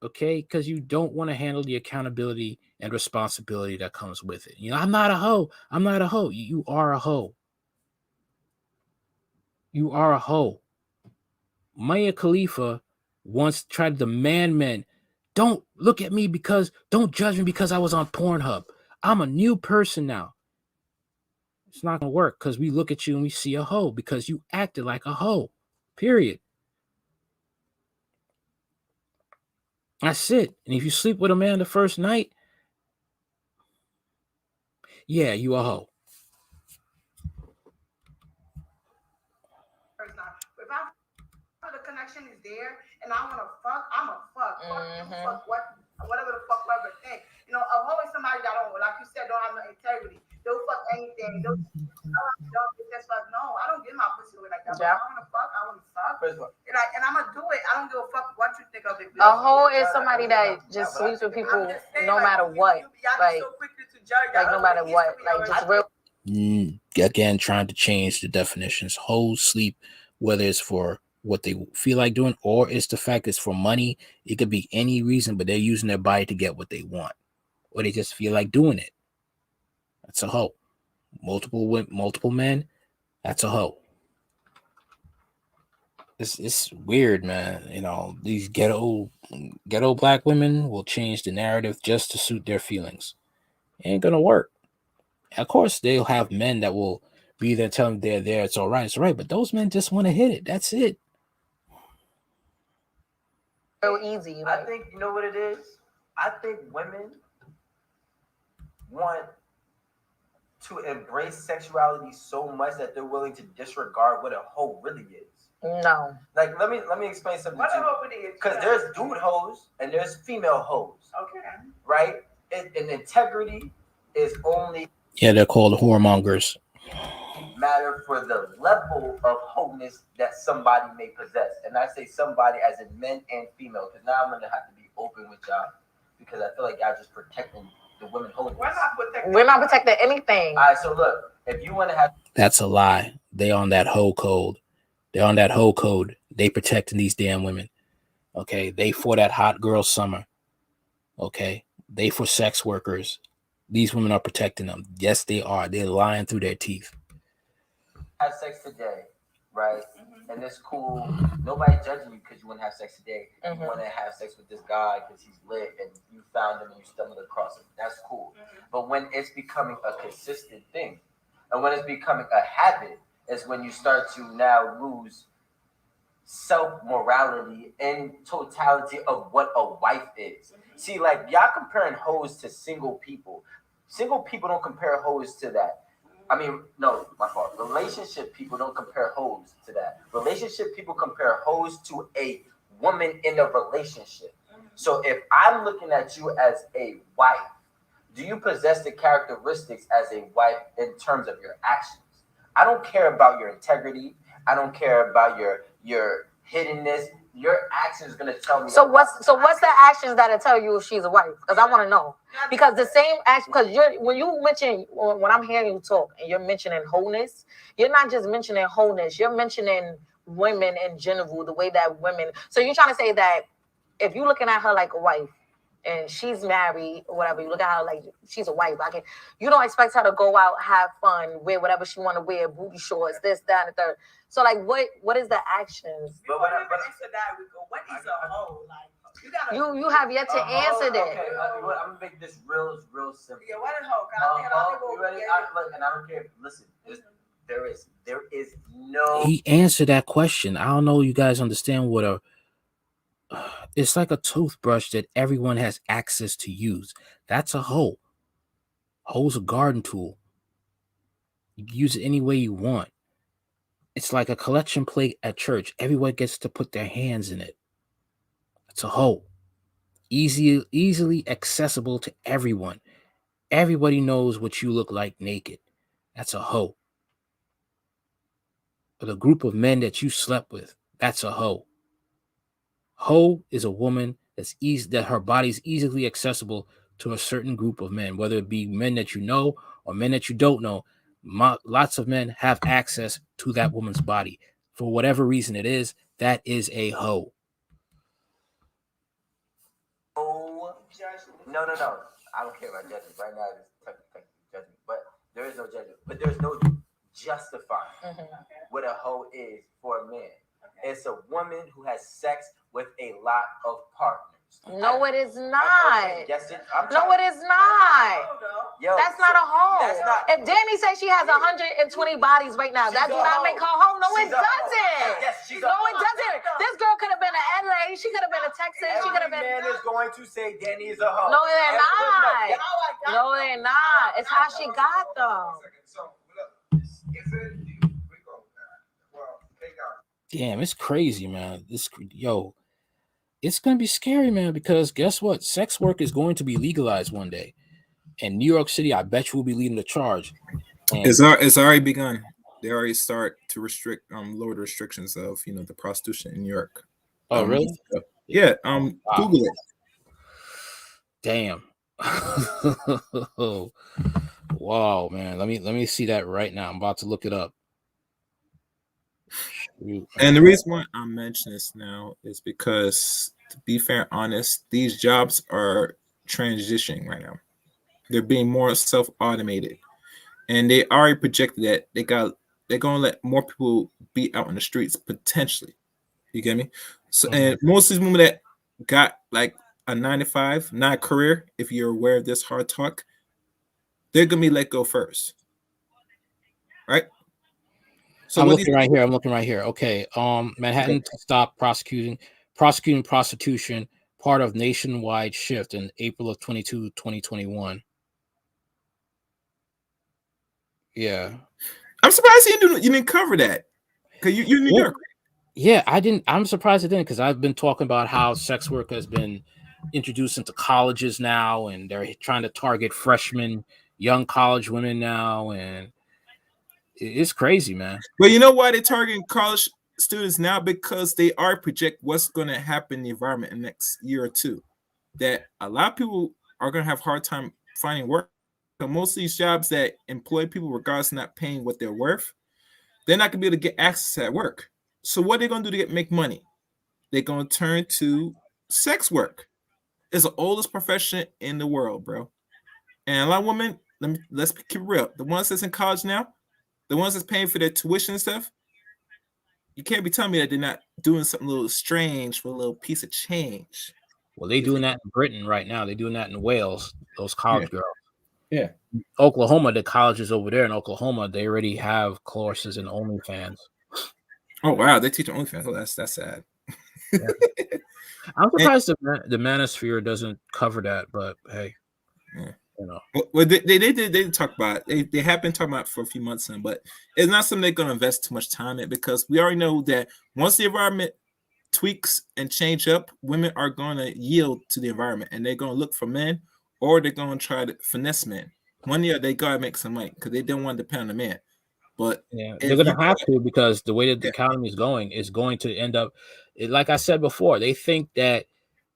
Okay, because you don't want to handle the accountability and responsibility that comes with it. You know, I'm not a hoe. I'm not a hoe. You are a hoe. You are a hoe. Mia Khalifa once tried to demand men, don't look at me don't judge me because I was on Pornhub. I'm a new person now. It's not going to work because we look at you and we see a hoe because you acted like a hoe. Period. That's it. And if you sleep with a man the first night, yeah, you a hoe. If I feel the connection is there and I want to fuck, I'm a fuck. Fuck whatever the fuck whoever think. You know, a hoe is somebody that don't, like you said, don't have no integrity. They'll fuck anything. Don't get this fuck. No, I don't get my pussy away like that. Yeah. I want to fuck. I want to fuck. And I'm gonna do it. I don't give a fuck what you think of it. A hoe is somebody that just sleeps with people no matter what. Like, so quickly to judge. Like no matter what. Like just real. Again, trying to change the definitions. Hoes sleep, whether it's for what they feel like doing or it's the fact it's for money. It could be any reason, but they're using their body to get what they want, or they just feel like doing it. That's a hoe. Multiple men. That's a hoe. It's weird, man. You know, these ghetto black women will change the narrative just to suit their feelings. It ain't gonna work. Of course, they'll have men that will be there telling them they're there. It's all right. But those men just want to hit it. That's it. So easy. Like. I think, you know what it is? I think women want to embrace sexuality so much that they're willing to disregard what a hoe really is. No. Like, let me explain something what to a hoe really is. Because there's dude hoes and there's female hoes. Okay. Right? And integrity is only... Yeah, they're called whoremongers. Matter for the level of wholeness that somebody may possess. And I say somebody as in men and female, because now I'm going to have to be open with y'all, because I feel like y'all just protecting the women holiness. We're not protecting anything. All right, so look, if you want to have... That's a lie. They on that hoe code. They're on that hoe code. They protecting these damn women. Okay, they for that hot girl summer. Okay, they for sex workers. These women are protecting them. Yes, they are. They're lying through their teeth. have sex today, right? And it's cool. Nobody judging you because you want to have sex today. You want to have sex with this guy because he's lit and you found him and you stumbled across him. That's cool. But when it's becoming a consistent thing, and when it's becoming a habit, is when you start to now lose self-morality and totality of what a wife is. See, like, y'all comparing hoes to single people. Single people don't compare hoes to that. I mean, no, my fault. Relationship people don't compare hoes to that. Relationship people compare hoes to a woman in a relationship. So if I'm looking at you as a wife, do you possess the characteristics as a wife in terms of your actions? I don't care about your integrity. I don't care about your hiddenness. Your actions gonna tell me. So what's the actions that'll tell you if she's a wife? Because I want to know. Because the same action, because when I'm hearing you talk and you're mentioning wholeness, you're not just mentioning wholeness. You're mentioning women in general, the way that women. So you're trying to say that if you're looking at her like a wife, and she's married or whatever, you look at her like she's a wife. You don't expect her to go out, have fun, wear whatever she want to wear, booty shorts, this, that, and the third. So like, what is the actions? Before you even answer that, we go, what is a hoe? Like, you have yet to answer that. Okay, I'm gonna make this real simple. Yeah, what is hoe? You ready? And I don't care. Listen, there is no. He answered that question. I don't know. You guys understand what a. It's like a toothbrush that everyone has access to use. That's a hoe. Hoe's a garden tool. You can use it any way you want. It's like a collection plate at church. Everyone gets to put their hands in it. It's a hoe. Easily accessible to everyone. Everybody knows what you look like naked. That's a hoe. But a group of men that you slept with, that's a hoe. Hoe is a woman that her body's easily accessible to a certain group of men, whether it be men that you know or men that you don't know. Lots of men have access to that woman's body. For whatever reason it is, that is a hoe. No. I don't care about judgment. Right now, it's technically judgment. But there is no judgment. But there's no justifying what a hoe is for a man. It's a woman who has sex with a lot of partners. No, it is not. Yes, no, it is not. Yo, that's not a hoe. That's not. If Danny says she has 120 bodies right now, that do not make her hoe. No, it doesn't. Yes, it doesn't. This girl could have been in LA. She could have been in Texas. She could have been. Man is going to say Danny is a hoe. No, they're not. No, they're not. It's how she got them. So, look, is it? Damn, it's crazy, man. It's gonna be scary, man, because guess what? Sex work is going to be legalized one day. And New York City, I bet you will be leading the charge. It's already begun. They already start to lower the restrictions of the prostitution in New York. Oh, really? Yeah. Google it. Damn. Wow, man. Let me see that right now. I'm about to look it up. And the reason why I'm mentioning this now is because, to be fair and honest, these jobs are transitioning right now. They're being more self-automated, and they already projected that they're gonna let more people be out in the streets potentially. You get me? So, and most of these women that got like a 9 to 5, not a career, if you're aware of this hard talk, they're gonna be let go first, right? So I'm looking right here. Okay. Manhattan to stop prosecuting prostitution, part of nationwide shift in April of 2021. Yeah. I'm surprised you didn't cover that. Because you're in New York. Yeah, I didn't. I'm surprised it didn't, because I've been talking about how sex work has been introduced into colleges now, and they're trying to target freshmen, young college women now, and it's crazy, man. But you know why they're targeting college students now? Because they are project what's going to happen in the environment in the next year or two. That a lot of people are going to have a hard time finding work. So most of these jobs that employ people, regardless of not paying what they're worth, they're not going to be able to get access at work. So what they're going to do to make money? They're going to turn to sex work. It's the oldest profession in the world, bro. And a lot of women, let's keep it real. The ones that's in college now, the ones that's paying for their tuition and stuff, you can't be telling me that they're not doing something a little strange for a little piece of change. Well, they're doing that in Britain right now. They're doing that in Wales, those college girls. Yeah. Oklahoma, the colleges over there in Oklahoma, they already have courses in OnlyFans. Oh, wow. They teach OnlyFans. Oh, that's sad. Yeah. I'm surprised the Manosphere doesn't cover that, but hey, yeah. You know. Well, they did talk about it. They have been talking about it for a few months now, but it's not something they're going to invest too much time in, because we already know that once the environment tweaks and change up, women are going to yield to the environment, and they're going to look for men, or they're going to try to finesse men. One year they got to make some money because they don't want to depend on the man. But yeah, they're going to have to, because the way that the economy is going to end up, like I said before, they think that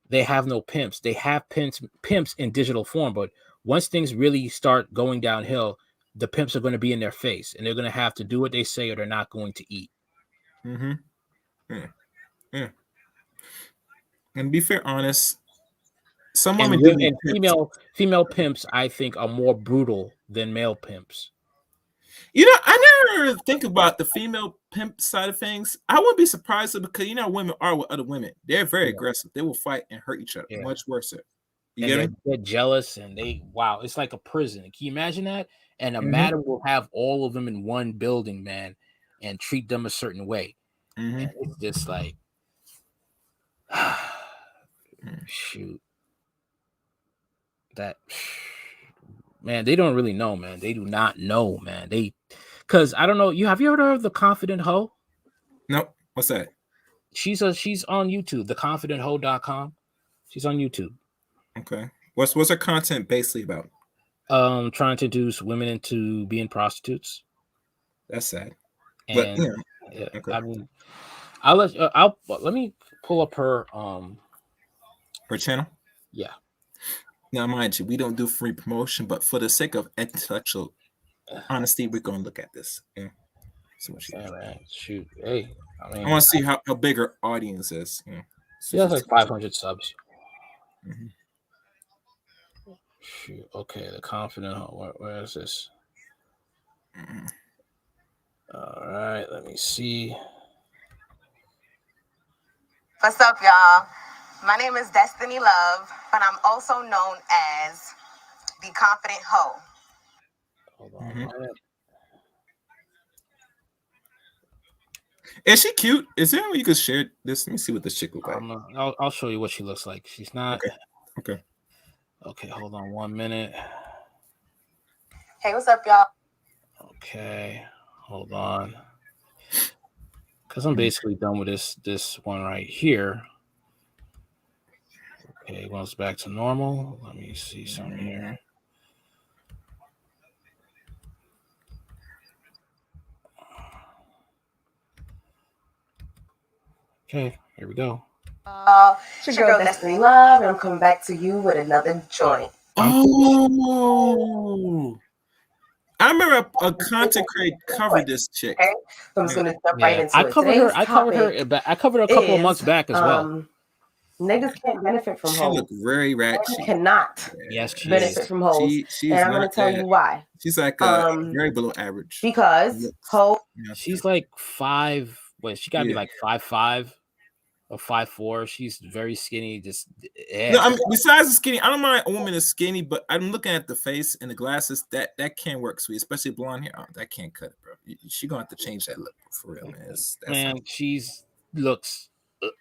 they have no pimps. They have pimps in digital form, but once things really start going downhill, the pimps are going to be in their face, and they're going to have to do what they say, or they're not going to eat. Mm-hmm. Yeah. And be fair, honest, some women do. And female pimps, I think, are more brutal than male pimps. You know, I never think about the female pimp side of things. I wouldn't be surprised, because you know women are with other women. They're very aggressive. They will fight and hurt each other. Much worse. You get me? They're jealous, and it's like a prison. Can you imagine that? And a madam will have all of them in one building, man, and treat them a certain way. And it's just like, shoot. That, man, they don't really know, man. They do not know, man. Because I don't know. Have you ever heard of The Confident Hoe? Nope. What's that? She's on YouTube, theconfidenthoe.com. She's on YouTube. Okay. What's her content basically about? Trying to induce women into being prostitutes. That's sad. And but, okay. I mean, let me pull up her channel. Yeah. Now, mind you, we don't do free promotion, but for the sake of intellectual honesty, we're going to look at this. Yeah. See what she does. Man. Shoot. Hey, I want to see how big her audience is. Yeah. She has like 500 subs. Shoot. Okay, The Confident Hoe. Where is this? All right, let me see. What's up, y'all? My name is Destiny Love, but I'm also known as the Confident Hoe. Hold on. Is she cute? Is there any way you could share this? Let me see what this chick looks like. I'll show you what she looks like. She's not. Okay, hold on 1 minute. Hey, what's up, y'all? Okay, hold on. Because I'm basically done with this one right here. Okay, once back to normal. Let me see something here. Okay, here we go. It's your girl Destiny Love, and I'm coming back to you with another joint. Oh, I remember a content creator covered this chick. Okay, so I'm just going to jump right into I it. covered her. I covered her a couple of months back as well. Niggas can't benefit from She hoes. look very ratchet. You cannot benefit from hoes. She's and I'm going to tell you why. She's like very below average. Because hoes. She's like 5. Wait, she got to be like 5'5" or 5'4". She's very skinny. Just no, I mean, besides the skinny, I don't mind a woman is skinny, but I'm looking at the face and the glasses. That can't work, sweet. Especially blonde hair. Oh, that can't cut it, bro. She gonna have to change that look for real, man. She's looks.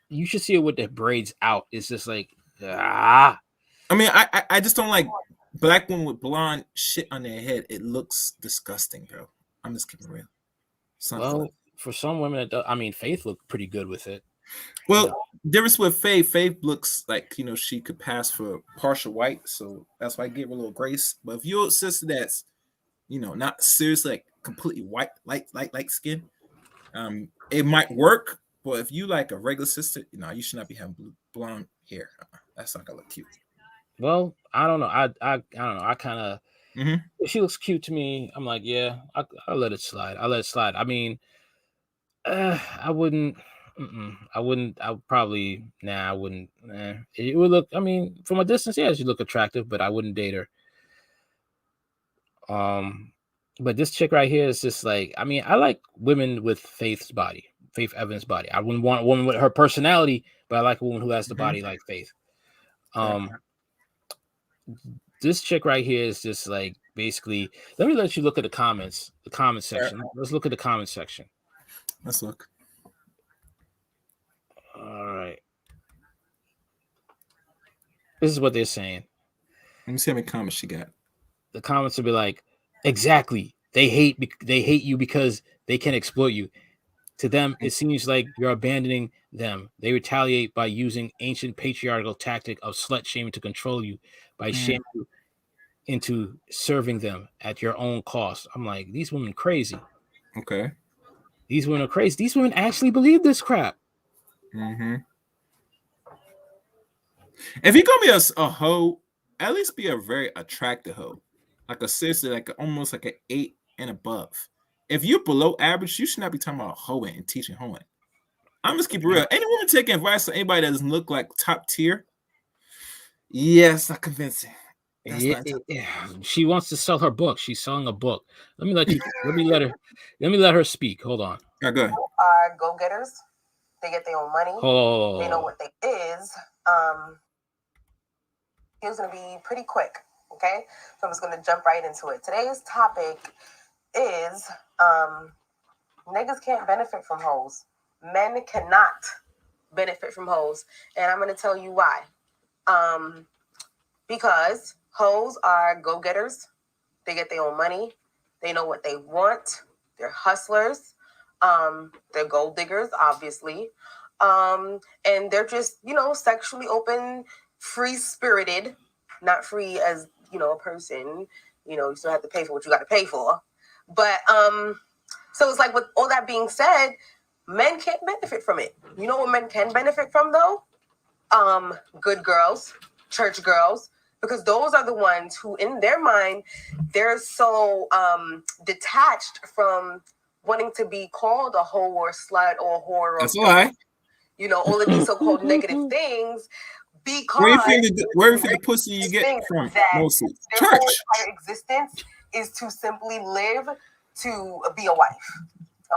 You should see her with the braids out. It's just like I mean, I just don't like black women with blonde shit on their head. It looks disgusting, bro. I'm just keeping real. For some women, Faith looked pretty good with it. Well, difference with Faith looks like, she could pass for partial white, so that's why I give her a little grace. But if you're a sister that's, not seriously like completely white, light skin, it might work. But if you like a regular sister, you should not be having blonde hair. That's not gonna look cute. Well, I don't know. I don't know. I kind of. If she looks cute to me, I'm like, yeah, I'll let it slide. I mean, I wouldn't. I wouldn't. I would probably. I wouldn't. It would look. I mean, from a distance, yeah, she look attractive, but I wouldn't date her. But this chick right here is just like, I mean, I like women with Faith Evans' body. I wouldn't want a woman with her personality, but I like a woman who has the body like Faith. This chick right here is just like basically. Let me let you look at the comment section. Let's look at the comment section. Let's look. All right. This is what they're saying. Let me see how many comments she got. The comments will be like, exactly. They hate you because they can exploit you. To them, it seems like you're abandoning them. They retaliate by using ancient patriarchal tactic of slut shaming to control you by shaming you into serving them at your own cost. I'm like, these women crazy. Okay. These women are crazy. These women actually believe this crap. Mm-hmm. If you're gonna be a hoe, at least be a very attractive hoe. Like a seriously, like almost like an 8 and above. If you're below average, you should not be talking about hoeing and teaching hoeing. I'm just keep it real. Any woman taking advice from anybody that doesn't look like top tier, it's not convincing. Yeah. She wants to sell her book. She's selling a book. Let me let her speak. Hold on. Yeah, go ahead. Are go-getters. They get their own money. They know what they is. It's gonna be pretty quick. Okay, so I'm just gonna jump right into it. Today's topic is niggas can't benefit from hoes. Men cannot benefit from hoes, and I'm gonna tell you why. Because hoes are go-getters. They get their own money. They know what they want. They're hustlers. They're gold diggers, obviously. And they're just, sexually open, free-spirited, not free as, a person. You still have to pay for what you got to pay for. But, so it's like with all that being said, men can't benefit from it. You know what men can benefit from, though? Good girls, church girls, because those are the ones who, in their mind, they're so detached from wanting to be called a hoe or slut or whore. That's why. All of these so-called negative things. Because where do you think the pussy you get from mostly? Their whole entire existence is to simply live to be a wife.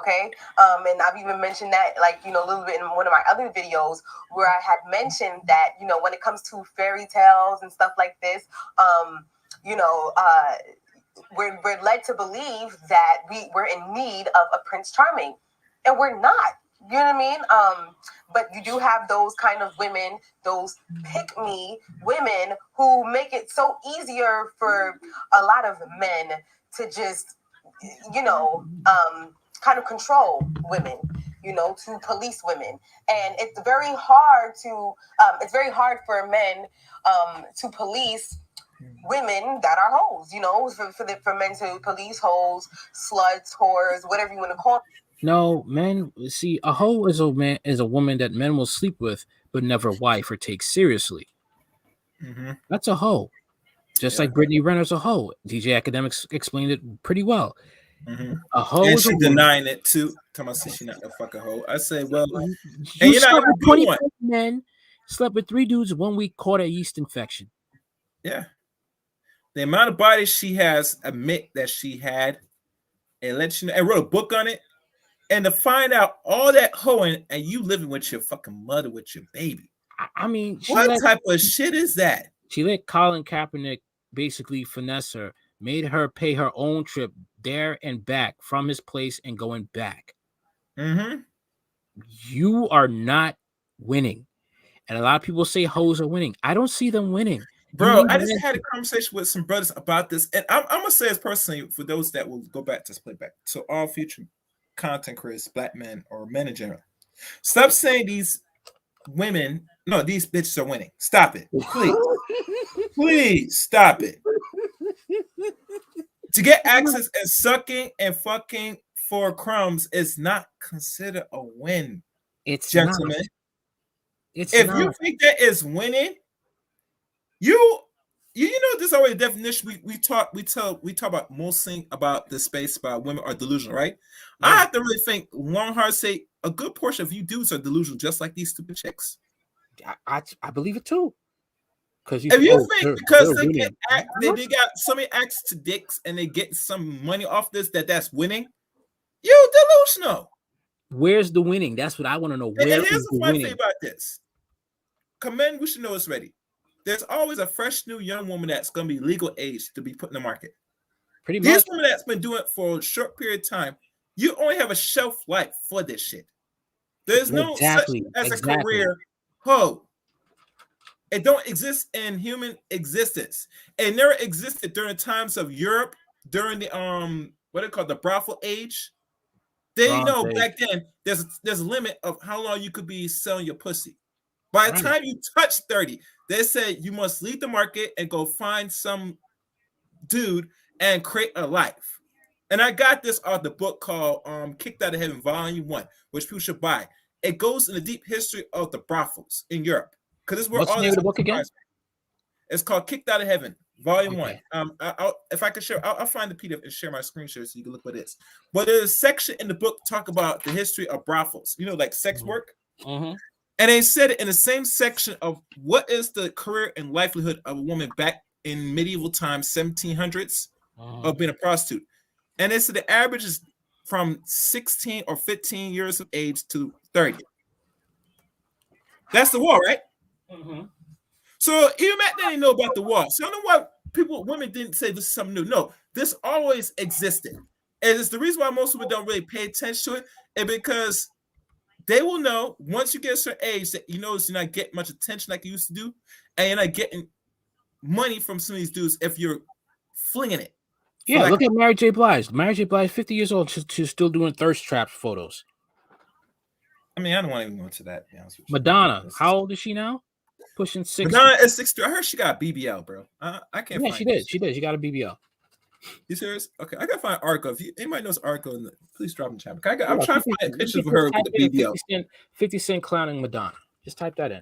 Okay, and I've even mentioned that, a little bit in one of my other videos where I had mentioned that, when it comes to fairy tales and stuff like this, we're led to believe that we're in need of a Prince Charming, and we're not. You know what I mean? But you do have those kind of women, those pick-me women who make it so easier for a lot of men to just, kind of control women, to police women. And it's very hard for men to police women that are hoes, for men to police hoes, sluts, whores, whatever you want to call them. No, men. See, a hoe is a woman that men will sleep with, but never wife or take seriously. Mm-hmm. That's a hoe. Just like Brittany Renner's a hoe. DJ Academics explained it pretty well. Mm-hmm. A hoe and is she denying it too. Tell me she's not a fucking hoe. I say, well, you slept with 25 men, slept with 3 dudes 1 week, caught a yeast infection. Yeah. The amount of body she has, admit that she had, and let you know, and wrote a book on it. And to find out all that hoeing and you living with your fucking mother with your baby. I mean, what type of shit is that? She let Colin Kaepernick basically finesse her, made her pay her own trip there and back from his place and going back. Mm-hmm. You are not winning. And a lot of people say hoes are winning. I don't see them winning. Bro, I just had a conversation with some brothers about this. And I'm going to say this personally for those that will go back to play back. So all future content creators, black men or men in general, stop saying these women, no, these bitches are winning. Stop it, please. Please stop it. To get access and sucking and fucking for crumbs is not considered a win. It's gentlemen. Not. It's if not. You think that is winning, you know this already definition. We talk about mostly about the space about women are delusional, right? Yeah. I have to really think long hard say a good portion of you dudes are delusional, just like these stupid chicks. I believe it too. Because if you think because they're they got so many acts to dicks and they get some money off this that's winning, you delusional. Where's the winning? That's what I want to know. And Where here's is the the fun winning? thing about this. Commend, we should know it's ready. There's always a fresh new young woman that's going to be legal age to be put in the market. Pretty much. This woman that's been doing it for a short period of time, you only have a shelf life for this shit. There's no such as a career hoe. It don't exist in human existence. It never existed during the times of Europe, during the what they call the brothel age. They know back then there's a limit of how long you could be selling your pussy. By the time you touch 30, they said you must leave the market and go find some dude and create a life. And I got this out of the book called Kicked Out of Heaven, Volume 1, which people should buy. It goes in the deep history of the brothels in Europe. Because this is where What's all the name this of the book again? It's called Kicked Out of Heaven, Volume 1. If I could share, I'll find the PDF and share my screen share so you can look what it is. But there's a section in the book talk about the history of brothels, like sex work. Mm-hmm. And they said it in the same section of what is the career and livelihood of a woman back in medieval times, 1700s, of being a prostitute. And they said the average is from 16 or 15 years of age to 30. That's the war, right? Mm-hmm. So even back then, they know about the war. So I don't know why women didn't say this is something new. No, this always existed. And it's the reason why most people don't really pay attention to it, and because they will know once you get a certain age that you notice you're not getting much attention like you used to do, and you're not getting money from some of these dudes if you're flinging it. Yeah, look at Mary J. Blige. Mary J. Blige, 50 years old, she's still doing thirst trap photos. I mean, I don't want to even go into that. Madonna, how old is she now? Pushing 60. Madonna is 60. I heard she got a BBL, bro. I can't find it. She did. She got a BBL. You serious? Okay, I gotta find an article. If anybody knows article, please drop in the chat. I'm trying to find pictures of her with the BBL. 50 Cent clowning Madonna. Just type that in.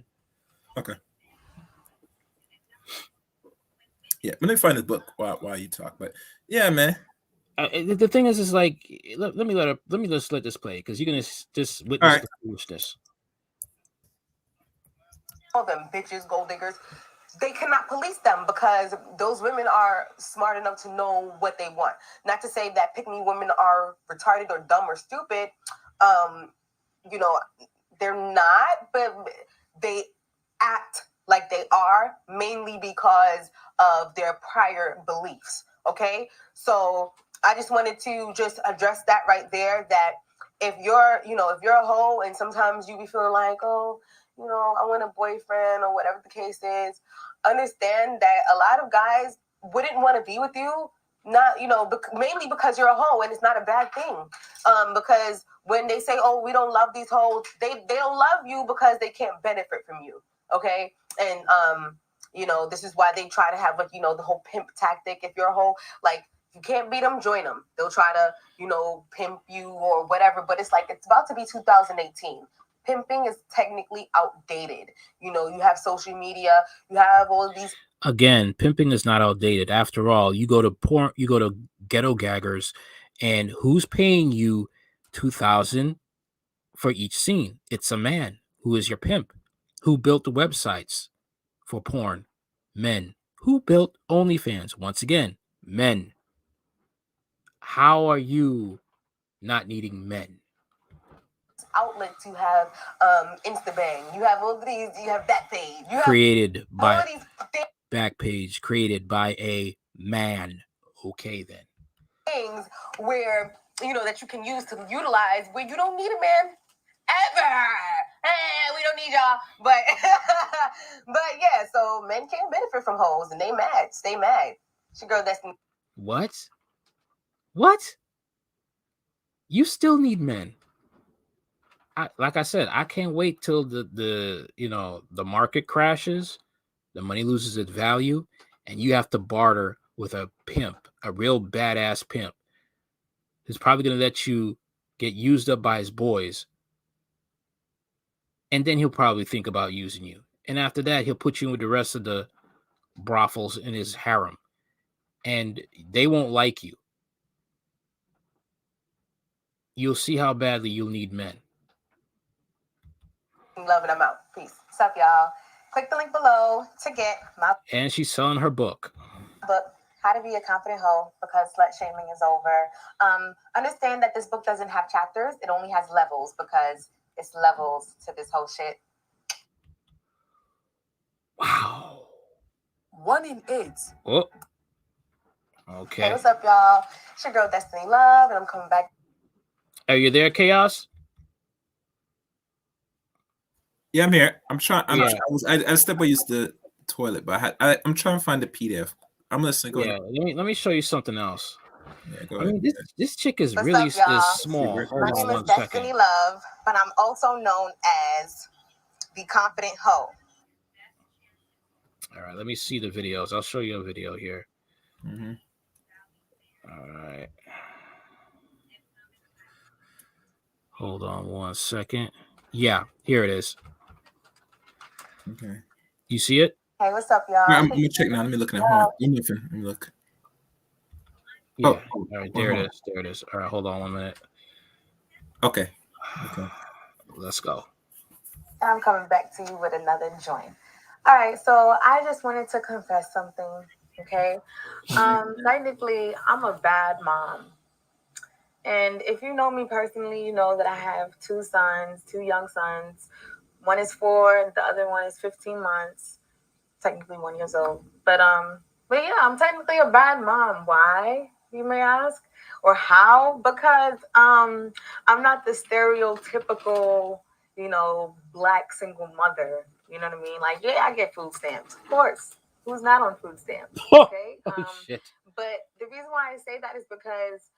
Okay. Yeah, let me find the book while you talk. But yeah, man. The thing is like, let me just let this play because you're gonna just witness the foolishness. All them bitches, gold diggers. They cannot police them because those women are smart enough to know what they want. Not to say that pick-me women are retarded or dumb or stupid. They're not, but they act like they are mainly because of their prior beliefs. Okay, so I just wanted to just address that right there. That if you're a hoe and sometimes you be feeling like, oh, I want a boyfriend or whatever the case is, understand that a lot of guys wouldn't want to be with you, not, mainly because you're a hoe, and it's not a bad thing. Because when they say, oh, we don't love these hoes, they don't love you because they can't benefit from you. Okay. And, this is why they try to have, the whole pimp tactic. If you're a hoe, like, you can't beat them, join them. They'll try to, pimp you or whatever. But it's like, it's about to be 2018. Pimping is technically outdated. You have social media, you have all of these. Again, pimping is not outdated. After all, you go to ghetto gaggers, and who's paying you $2,000 for each scene? It's a man who is your pimp. Who built the websites for porn? Men. Who built OnlyFans? Once again, men. How are you not needing men? Outlet to have Instabang. You have all of these. You have Backpage. Created by Backpage. Created by a man. Okay, then. Things where that you can use to utilize where you don't need a man ever. Hey, we don't need y'all. But yeah. So men can't benefit from hoes, and they mad. Stay mad. It's your girl Destiny. What? You still need men. Like I said, I can't wait till the market crashes, the money loses its value, and you have to barter with a pimp, a real badass pimp, who's probably going to let you get used up by his boys, and then he'll probably think about using you. And after that, he'll put you with the rest of the brothels in his harem, and they won't like you. You'll see how badly you'll need men. Love it. I'm out. Peace. What's up, y'all? Click the link below to get my And she's selling her book. book, How to Be a Confident Hoe, because slut shaming is over. Understand that this book doesn't have chapters. It only has levels because it's levels to this whole shit. Wow. 1 in 8. Oh. Hey, Okay. what's up, y'all? It's your girl Destiny Love, and I'm coming back. Are you there, Chaos? Yeah, I'm here. I'm trying. Yeah. I stepped away used the toilet, but I'm trying to find the PDF. I'm listening. Go Yeah. ahead. Let me show you something else. Yeah, go I ahead. mean, this chick is What's really up, y'all? is small. My Hold My on name is 1 Destiny second. Love, but I'm also known as the Confident Hoe. All right, let me see the videos. I'll show you a video here. Mm-hmm. All right. Hold on 1 second. Yeah, here it is. Okay. You see it? Hey, what's up, y'all? I'm gonna check now. Let me look now. Hold on. Let me look. Yeah. Oh, all right, there it is. There it is. All right, hold on 1 minute. Okay. Let's go. I'm coming back to you with another joint. All right, so I just wanted to confess something, okay? Technically, I'm a bad mom. And if you know me personally, you know that I have 2 sons, 2 young sons. One is 4, the other one is 15 months, technically 1 year old. But yeah, I'm technically a bad mom. Why, you may ask? Or how? Because I'm not the stereotypical, Black single mother. You know what I mean? Like, yeah, I get food stamps, of course. Who's not on food stamps? Okay. Oh, shit. But the reason why I say that is because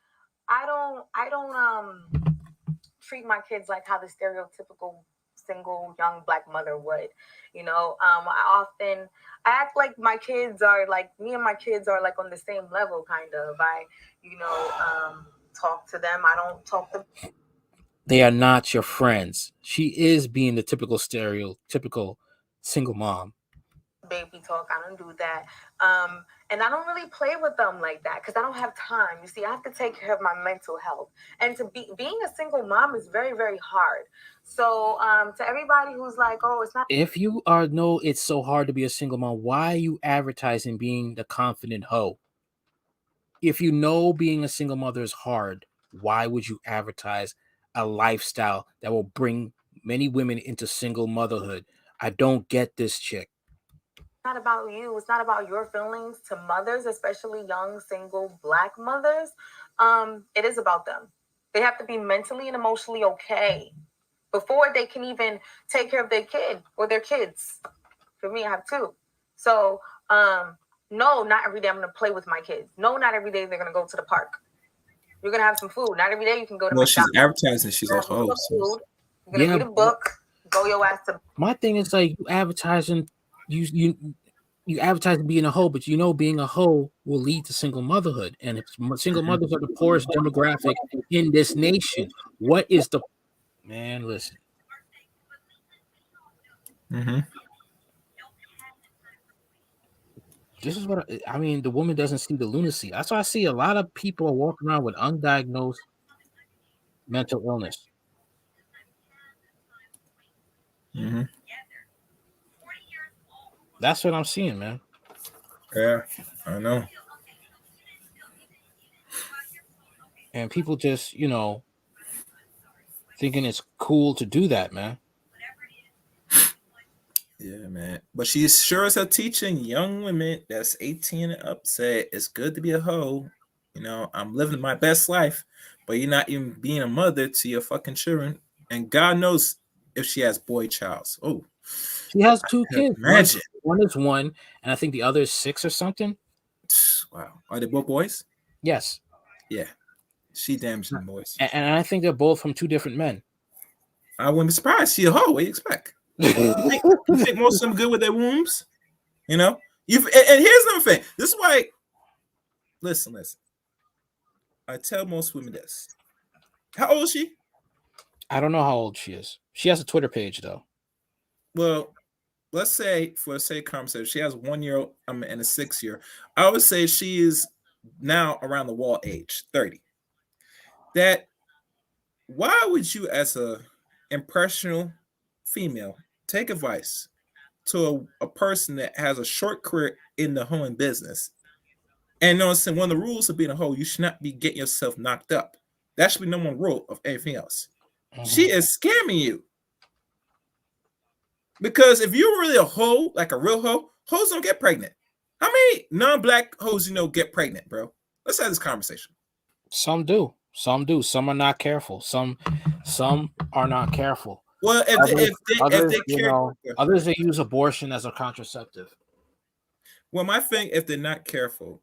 I don't treat my kids like how the stereotypical single young Black mother would. I act like my kids are like me and my kids are like on the same level, kind of. I talk to them. I don't talk to. They are not your friends. She is being the typical stereotypical single mom. Baby talk. I don't do that. And I don't really play with them like that because I don't have time. You see, I have to take care of my mental health. And being a single mom is very, very hard. So to everybody who's like, oh, it's not. If you know it's so hard to be a single mom, why are you advertising being the confident hoe? If you know being a single mother is hard, why would you advertise a lifestyle that will bring many women into single motherhood? I don't get this chick. Not about you. It's not about your feelings to mothers, especially young single Black mothers. It is about them. They have to be mentally and emotionally okay before they can even take care of their kid or their kids. For me, I have 2. So, no, not every day I'm going to play with my kids. No, not every day they're going to go to the park. You're going to have some food. Not every day you can go to McDonald's. She's advertising. She's a host. You're going to read a book. Go your ass to. My thing is like you advertising, you advertising being a hoe, but being a hoe will lead to single motherhood, and single mothers are the poorest demographic in this nation. What is the man? Listen. Mm-hmm. This is what I mean. The woman doesn't see the lunacy. That's why I see a lot of people are walking around with undiagnosed mental illness. Mm-hmm. That's what I'm seeing, man. Yeah, I know. And people just, thinking it's cool to do that, man. Yeah, man. But she sure as hell teaching young women that's 18 and up, say it's good to be a hoe. I'm living my best life, but you're not even being a mother to your fucking children. And God knows if she has boy childs. Oh, she has 2 kids. Imagine. One is 1, and I think the other is 6 or something. Wow. Are they both boys? Yes. Yeah. She damaging boys. And I think they're both from 2 different men. I wouldn't be surprised. She a hoe. What do you expect? You think most of them good with their wombs? And here's another thing. This is why. Listen. I tell most women this. How old is she? I don't know how old she is. She has a Twitter page though. Well, let's say for the sake of conversation, she has 1 year and a 6 year. I would say she is now around the wall age, 30. That why would you, as a impressionable female, take advice to a person that has a short career in the hoeing business. And one of the rules of being a hoe, you should not be getting yourself knocked up. That should be number one rule of anything else. She is scamming you. Because if you're really a hoe, like a real hoe, hoes don't get pregnant. How many non-black hoes get pregnant, bro? Let's have this conversation. Some do. Some do. Some are not careful. Some are not careful. Well, others they use abortion as a contraceptive. Well, my thing, if they're not careful,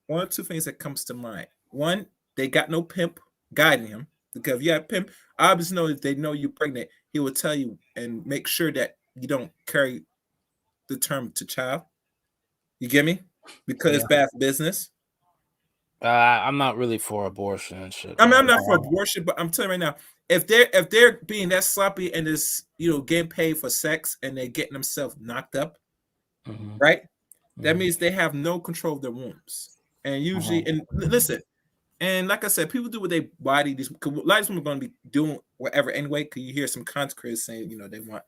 one or two things that comes to mind. One, they got no pimp guiding him. Because if you have pimp, obviously know if they know you're pregnant, he will tell you and make sure that you don't carry the term to child. You get me? Because it's bad for business. I'm not really for abortion and shit. I mean, I'm not for abortion, but I'm telling you right now, if they're being that sloppy and is getting paid for sex and they're getting themselves knocked up, right? That means they have no control of their wombs. And usually, and listen, and like I said, people do with their body. A lot of them are going to be doing whatever anyway. Because you hear some content creators saying, they want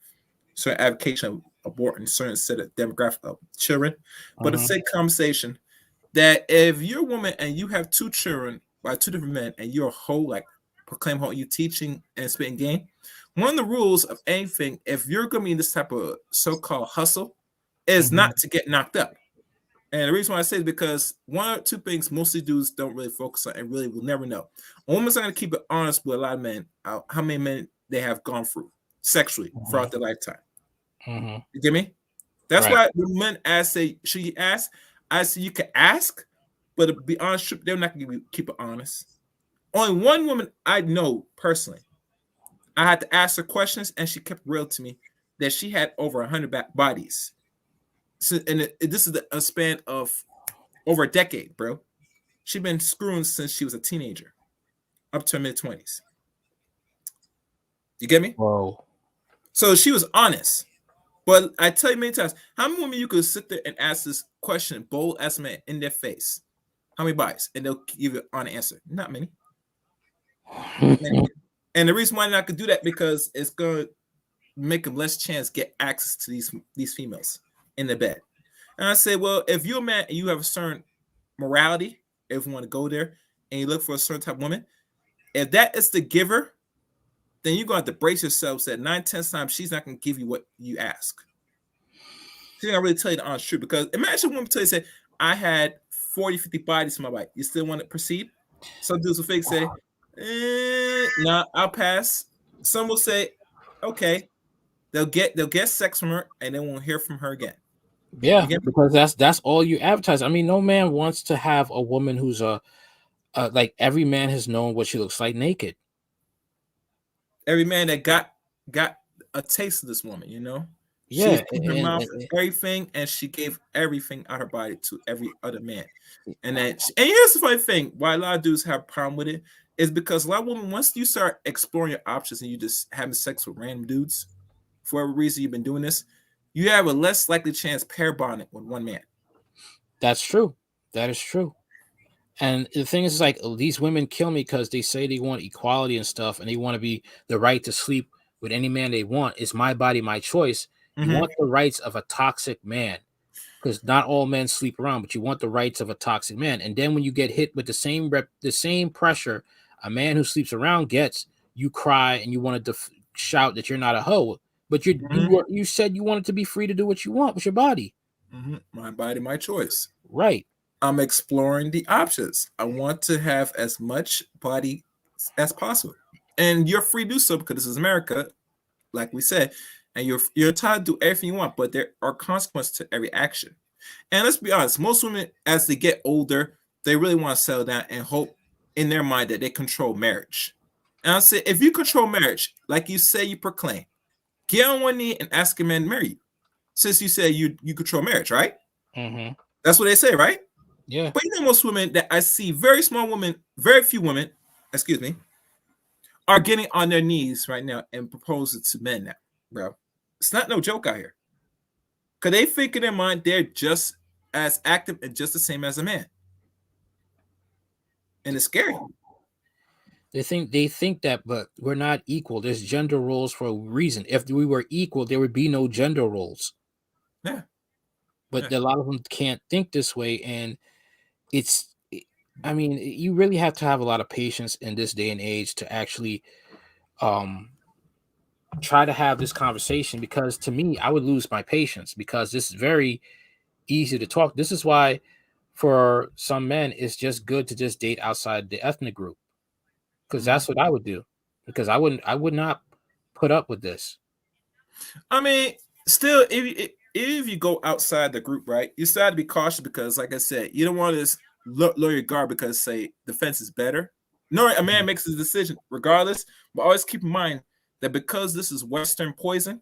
certain advocation of aborting certain set of demographic of children. But it's a conversation that if you're a woman and you have two children by two different men, and you're a whole like proclaim how you teaching and spitting game, one of the rules of anything, if you're going to be in this type of so-called hustle, is not to get knocked up. And the reason why I say is because one or two things mostly dudes don't really focus on and really will never know. A woman's not going to keep it honest with a lot of men, how many men they have gone through sexually throughout their lifetime. You get me? That's why when men ask, say, should you ask? I say you can ask, but to be honest, they're not going to keep it honest. Only one woman I know personally, I had to ask her questions, and she kept real to me that she had over 100 bodies. So, and this is a span of over a decade, bro. She's been screwing since she was a teenager, up to her mid-20s. You get me? Whoa. So she was honest. But I tell you many times, how many women you could sit there and ask this question, bold as man, in their face? How many bodies? And they'll give you an answer. Not many. And the reason why not could do that, because it's going to make them less chance get access to these females in the bed. And I say, well, if you're a man and you have a certain morality, if you want to go there and you look for a certain type of woman, if that is the giver, then you're going to have to brace yourselves that 9/10 times she's not going to give you what you ask. She's not really tell you the honest truth. Because imagine a woman tell you, say, I had 40, 50 bodies in my body. You still want to proceed? Some dudes will fake say, nah, I'll pass. Some will say, okay. They'll get sex from her and they won't hear from her again. Yeah, because that's all you advertise. I mean, no man wants to have a woman who's like every man has known what she looks like naked. Every man that got a taste of this woman, Yeah, she put her mouth everything, and she gave everything out her body to every other man. And here's the funny thing: why a lot of dudes have a problem with it is because a lot of women, once you start exploring your options and you just having sex with random dudes, for whatever reason you've been doing this, you have a less likely chance pair bonding with one man. That's true. That is true. And the thing is, like, these women kill me because they say they want equality and stuff, and they want to be the right to sleep with any man they want. It's my body, my choice. You want the rights of a toxic man, because not all men sleep around, but you want the rights of a toxic man. And then when you get hit with the same pressure a man who sleeps around gets, you cry and you want to shout that you're not a hoe. But you said you wanted to be free to do what you want with your body. My body, my choice. Right. I'm exploring the options. I want to have as much body as possible. And you're free to do so because this is America, like we said. And you're entitled to do everything you want, but there are consequences to every action. And let's be honest, most women, as they get older, they really want to settle down and hope in their mind that they control marriage. And I say, if you control marriage, like you say you proclaim, get on one knee and ask a man to marry you. Since you say you control marriage, right? That's what they say, right? Yeah. But most women that I see, very few women, are getting on their knees right now and proposing to men now, bro. It's not no joke out here. Because they think in their mind they're just as active and just the same as a man. And it's scary. They think that, but we're not equal. There's gender roles for a reason. If we were equal, there would be no gender roles. Yeah. But a lot of them can't think this way, and I mean, you really have to have a lot of patience in this day and age to actually try to have this conversation, because to me, I would lose my patience, because this is very easy to talk. This is why for some men it's just good to just date outside the ethnic group, because that's what I would do, because I would not put up with this. I mean, still, if you go outside the group, right, you still have to be cautious, because, like I said, you don't want to lower your guard because, say, the fence is better. No, a man makes his decision regardless, but always keep in mind that because this is Western poison,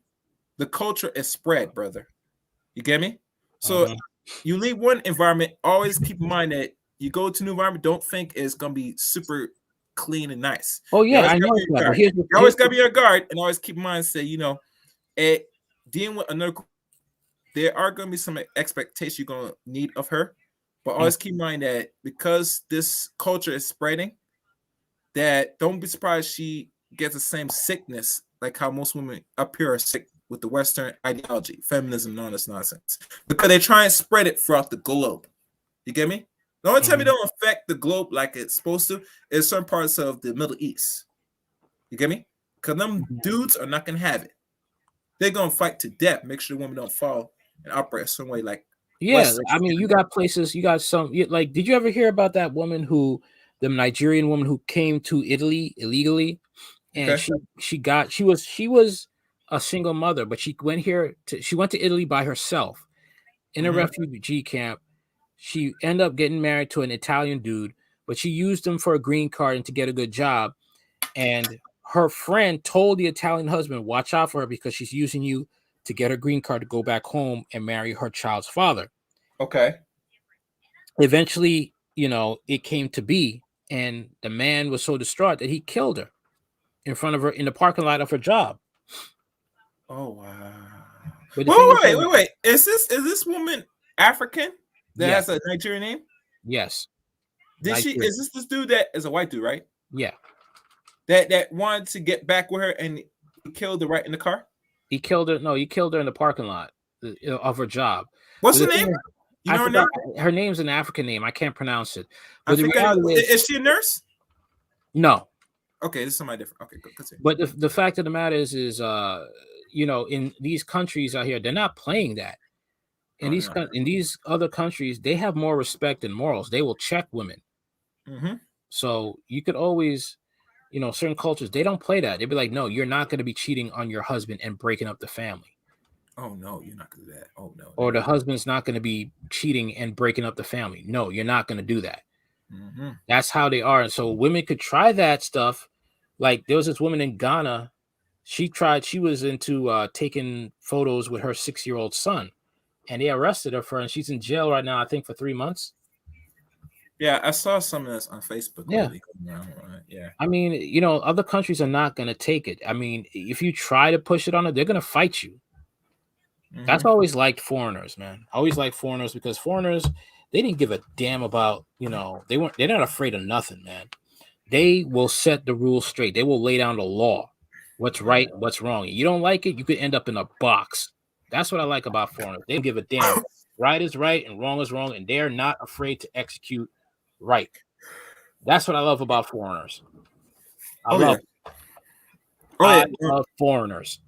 the culture is spread, brother. You get me? So you leave one environment, always keep in mind that you go to a new environment, don't think it's going to be super clean and nice. Oh, yeah, I know that. But you always got to be on guard, and always keep in mind, say, dealing with another group, there are going to be some expectations you're going to need of her, but always keep in mind that because this culture is spreading, that don't be surprised she gets the same sickness like how most women up here are sick with the Western ideology, feminism, and all this nonsense, because they try and spread it throughout the globe. You get me? The only time it don't affect the globe like it's supposed to is certain parts of the Middle East. You get me? Because them dudes are not going to have it. They're going to fight to death, make sure the women don't fall and operate some way like. Yeah, I mean, you got places, you got some, like, did you ever hear about that woman the Nigerian woman who came to Italy illegally, and she was a single mother, but she went to Italy by herself in a refugee camp. She ended up getting married to an Italian dude, but she used him for a green card and to get a good job. And her friend told the Italian husband, watch out for her, because she's using you to get her green card to go back home and marry her child's father. Okay. Eventually, it came to be, and the man was so distraught that he killed her in front of her in the parking lot of her job. Oh, wow. But wait. Is this woman African that has a Nigerian name? Yes. Is this dude that is a white dude, right? Yeah. That wanted to get back with her and he killed her right in the car? He killed her. No, he killed her in the parking lot of her job. What's her name? You know her name? Her name's an African name. I can't pronounce it. But is she a nurse? No. Okay, this is somebody different. Okay, good. But the fact of the matter is in these countries out here, they're not playing that. In these other countries, they have more respect and morals. They will check women. So you could always, certain cultures, they don't play that. They'd be like, no, you're not going to be cheating on your husband and breaking up the family. Oh, no, you're not going to do that. Oh, no. Or the husband's not going to be cheating and breaking up the family. No, you're not going to do that. That's how they are. And so women could try that stuff. Like there was this woman in Ghana. She was into taking photos with her 6-year-old son, and they arrested her and she's in jail right now, I think, for 3 months. Yeah, I saw some of this on Facebook. Yeah. Yeah. I mean, other countries are not going to take it. I mean, if you try to push it on them, they're going to fight you. That's always liked foreigners, man. I always liked foreigners, because foreigners, they didn't give a damn about, they're not afraid of nothing, man. They will set the rules straight. They will lay down the law. What's right, what's wrong. You don't like it, you could end up in a box. That's what I like about foreigners. They don't give a damn. Right is right and wrong is wrong, and they're not afraid to execute right. That's what I love about foreigners. I love foreigners.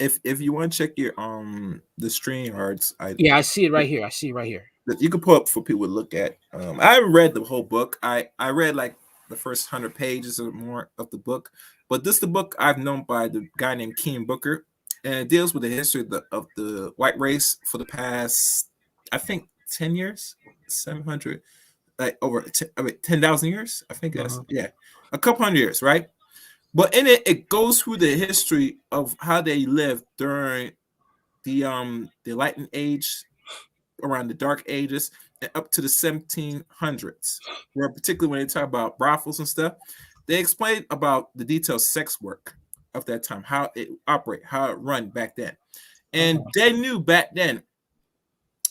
If you want to check your the StreamYards, I see it right here. You can pull up for people to look at. I haven't read the whole book. I read like the first 100 pages or more of the book, but this is the book I've known by the guy named Keen Booker, and it deals with the history of the white race for the past, I think, 10 years, 700, like over 10,000 years. I think that's a couple hundred years, right? But in it goes through the history of how they lived during the Enlightened Age, around the Dark Ages, and up to the 1700s, where particularly when they talk about brothels and stuff, they explain about the detailed sex work of that time, how it operated, how it run back then. And they knew back then,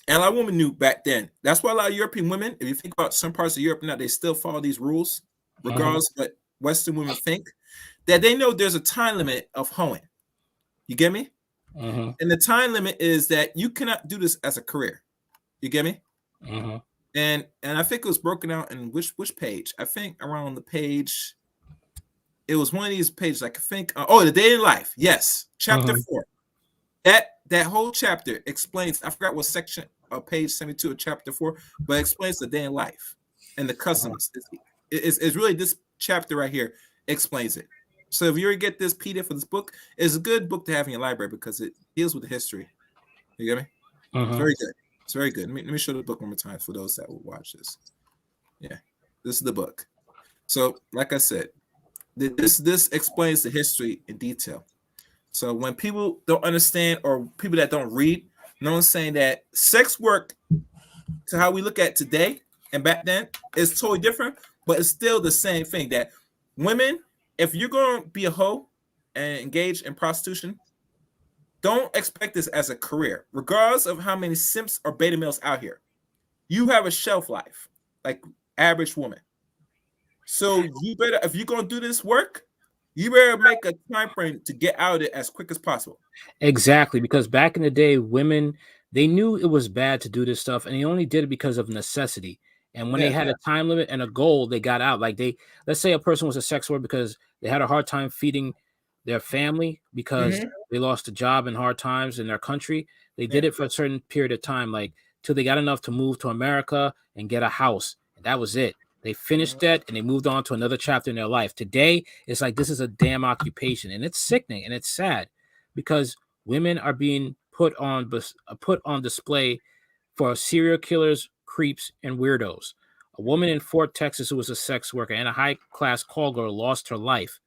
and a lot of women knew back then. That's why a lot of European women, if you think about some parts of Europe now, they still follow these rules, regardless of what Western women think, that they know there's a time limit of hoeing. You get me? And the time limit is that you cannot do this as a career. You get me? And I think it was broken out in which page? I think around the page. It was one of these pages. I think. The day in life. Yes, chapter 4. That whole chapter explains. I forgot what section of page 72 of chapter 4, but it explains the day in life and the customs. It's really this chapter right here explains it. So if you ever get this PDF for this book, it's a good book to have in your library because it deals with the history. You get me? It's very good. It's very good. Let me show the book one more time for those that will watch this. Yeah, this is the book. So, like I said, this explains the history in detail. So when people don't understand or people that don't read, no one's saying that sex work to how we look at today and back then is totally different, but it's still the same thing that women, if you're going to be a hoe and engage in prostitution, don't expect this as a career, regardless of how many simps or beta males out here. You have a shelf life, like average woman. So you better, if you're going to do this work, you better make a time frame to get out of it as quick as possible. Exactly, because back in the day, women, they knew it was bad to do this stuff, and they only did it because of necessity. And when they had a time limit and a goal, they got out. Like let's say a person was a sex worker because they had a hard time feeding their family because they lost a job in hard times in their country. They did it for a certain period of time, like till they got enough to move to America and get a house. And that was it. They finished that and they moved on to another chapter in their life. Today, it's like this is a damn occupation, and it's sickening and it's sad because women are being put on display for serial killers, creeps, and weirdos. A woman in Fort Texas who was a sex worker and a high-class call girl lost her life.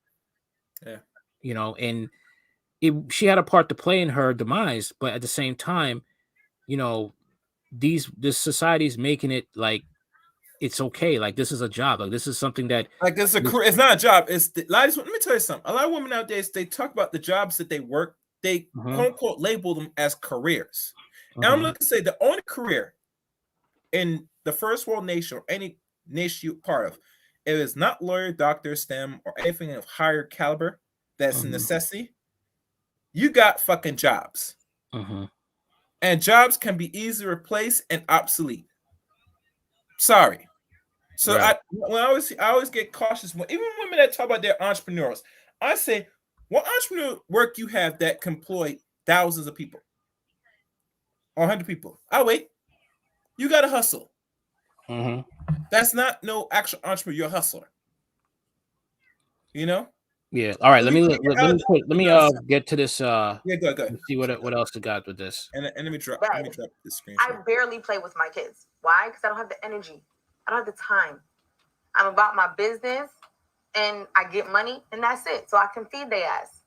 Yeah, and she had a part to play in her demise, but at the same time, this society is making it like it's okay. Like this is a job. Like this is something that like it's a career. It's not a job. It's let me tell you something. A lot of women nowadays, they talk about the jobs that they work. They quote unquote label them as careers. And I'm looking to say the only career in the first world nation or any nation you're part of, it is not lawyer, doctor, STEM, or anything of higher caliber that's a necessity. You got fucking jobs. And jobs can be easily replaced and obsolete. Sorry. So I always get cautious when even women that talk about their entrepreneurs. I say, what entrepreneur work you have that can employ thousands of people or 100 people? Wait. You got to hustle. That's not no actual entrepreneur. You're a hustler. Yeah. All right. Let me get to this. Go ahead. See what else we got with this. And let me drop this screen. I barely play with my kids. Why? Because I don't have the energy. I don't have the time. I'm about my business, and I get money, and that's it. So I can feed their ass.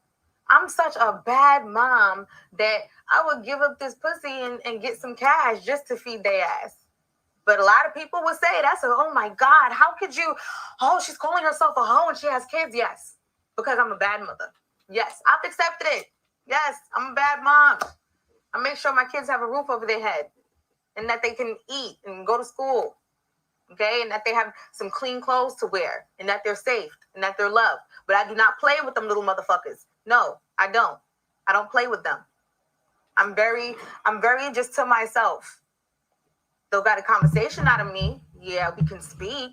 I'm such a bad mom that I would give up this pussy and get some cash just to feed their ass. But a lot of people would say, oh my God, how could you? Oh, she's calling herself a hoe and she has kids. Yes, because I'm a bad mother. Yes, I've accepted it. Yes, I'm a bad mom. I make sure my kids have a roof over their head and that they can eat and go to school. Okay, and that they have some clean clothes to wear and that they're safe and that they're loved. But I do not play with them little motherfuckers. No, I don't. I don't play with them. I'm very just to myself. They'll got a conversation out of me. Yeah, we can speak.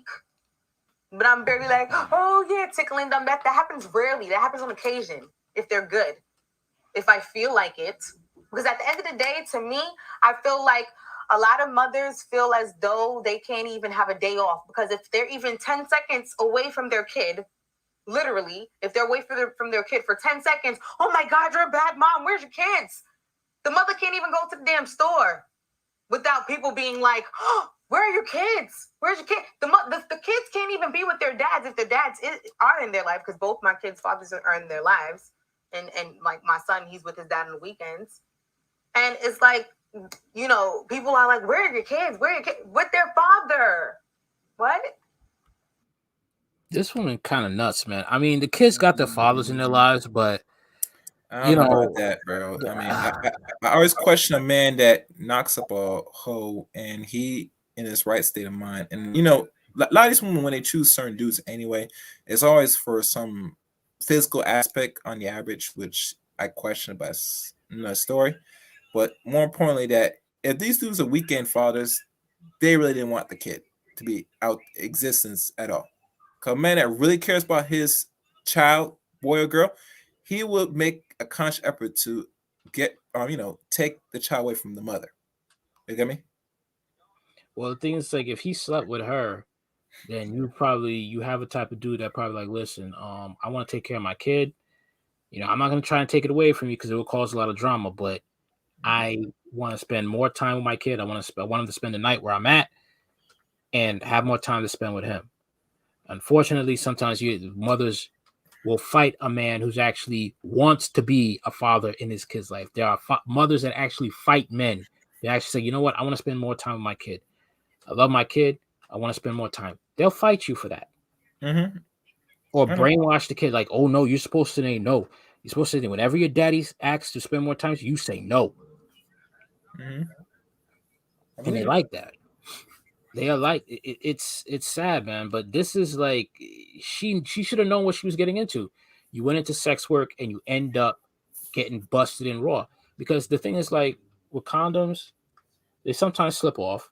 But I'm very like, oh yeah, tickling them. That happens rarely. That happens on occasion if they're good. If I feel like it. Because at the end of the day, to me, I feel like a lot of mothers feel as though they can't even have a day off. Because if they're even 10 seconds away from their kid, literally, if they're away from their kid for 10 seconds, oh my God, you're a bad mom. Where's your kids? The mother can't even go to the damn store without people being like, oh, where are your kids? Where's your kid? The kids can't even be with their dads if their dads are in their life, because both my kids' fathers are in their lives. And like my son, he's with his dad on the weekends. And it's like, people are like, where are your kids? Where are your kids? With their father. What? This woman kind of nuts, man. I mean, the kids got their fathers in their lives, but I don't know about that, bro. I mean, I always question a man that knocks up a hoe and he in his right state of mind. And a lot of these women, when they choose certain dudes anyway, it's always for some physical aspect on the average, which I question, but another story. But more importantly, that if these dudes are weekend fathers, they really didn't want the kid to be out existence at all. Because a man that really cares about his child, boy or girl, he would make a conscious effort to get, take the child away from the mother. You get me? Well, the thing is, like, if he slept with her, then you have a type of dude that probably like, listen, I want to take care of my kid. I'm not gonna try and take it away from you because it will cause a lot of drama, but I want to spend more time with my kid. I want him to spend the night where I'm at and have more time to spend with him. Unfortunately, sometimes mothers will fight a man who's actually wants to be a father in his kid's life. There are mothers that actually fight men. They actually say, you know what? I want to spend more time with my kid. I love my kid. I want to spend more time. They'll fight you for that. Mm-hmm. Or brainwash the kid like, oh, no, you're supposed to say no. You're supposed to say whenever your daddy asks to spend more time, you say no. Mm-hmm. And they like that. They are like it's sad, man. But this is like she should have known what she was getting into. You went into sex work and you end up getting busted in raw. Because the thing is, like, with condoms, they sometimes slip off.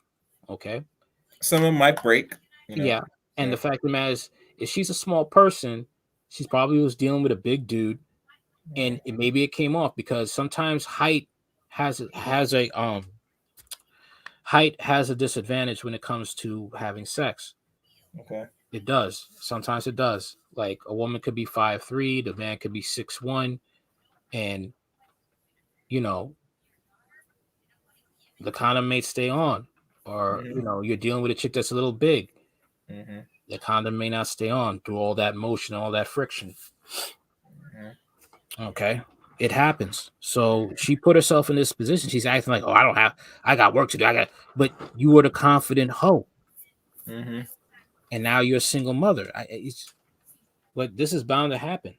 Okay. Some of them might break. Yeah. And the fact of the matter is, if she's a small person, she's probably was dealing with a big dude, and maybe it came off because sometimes height has a disadvantage when it comes to having sex. Okay. It does. Sometimes it does. Like, a woman could be 5'3", the man could be 6'1", and the condom may stay on. Or you're dealing with a chick that's a little big. Mm-hmm. The condom may not stay on through all that motion, all that friction. Mm-hmm. Okay. It happens. So she put herself in this position. She's acting like, oh, I got work to do. But you were the confident hoe. Mm-hmm. And now you're a single mother. But this is bound to happen.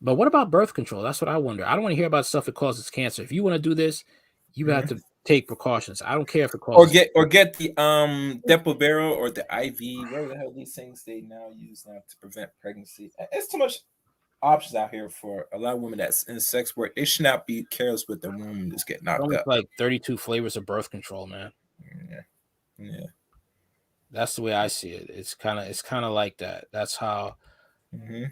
But what about birth control? That's what I wonder. I don't want to hear about stuff that causes cancer. If you want to do this, you have to take precautions. I don't care if it causes or get the Depo-Vero or the IV, whatever the hell these things they now use now to prevent pregnancy. It's too much options out here for a lot of women that's in sex work. They should not be careless with the woman that's getting knocked up. Like 32 flavors of birth control, man. Yeah. That's the way I see it. It's kind of like that. That's how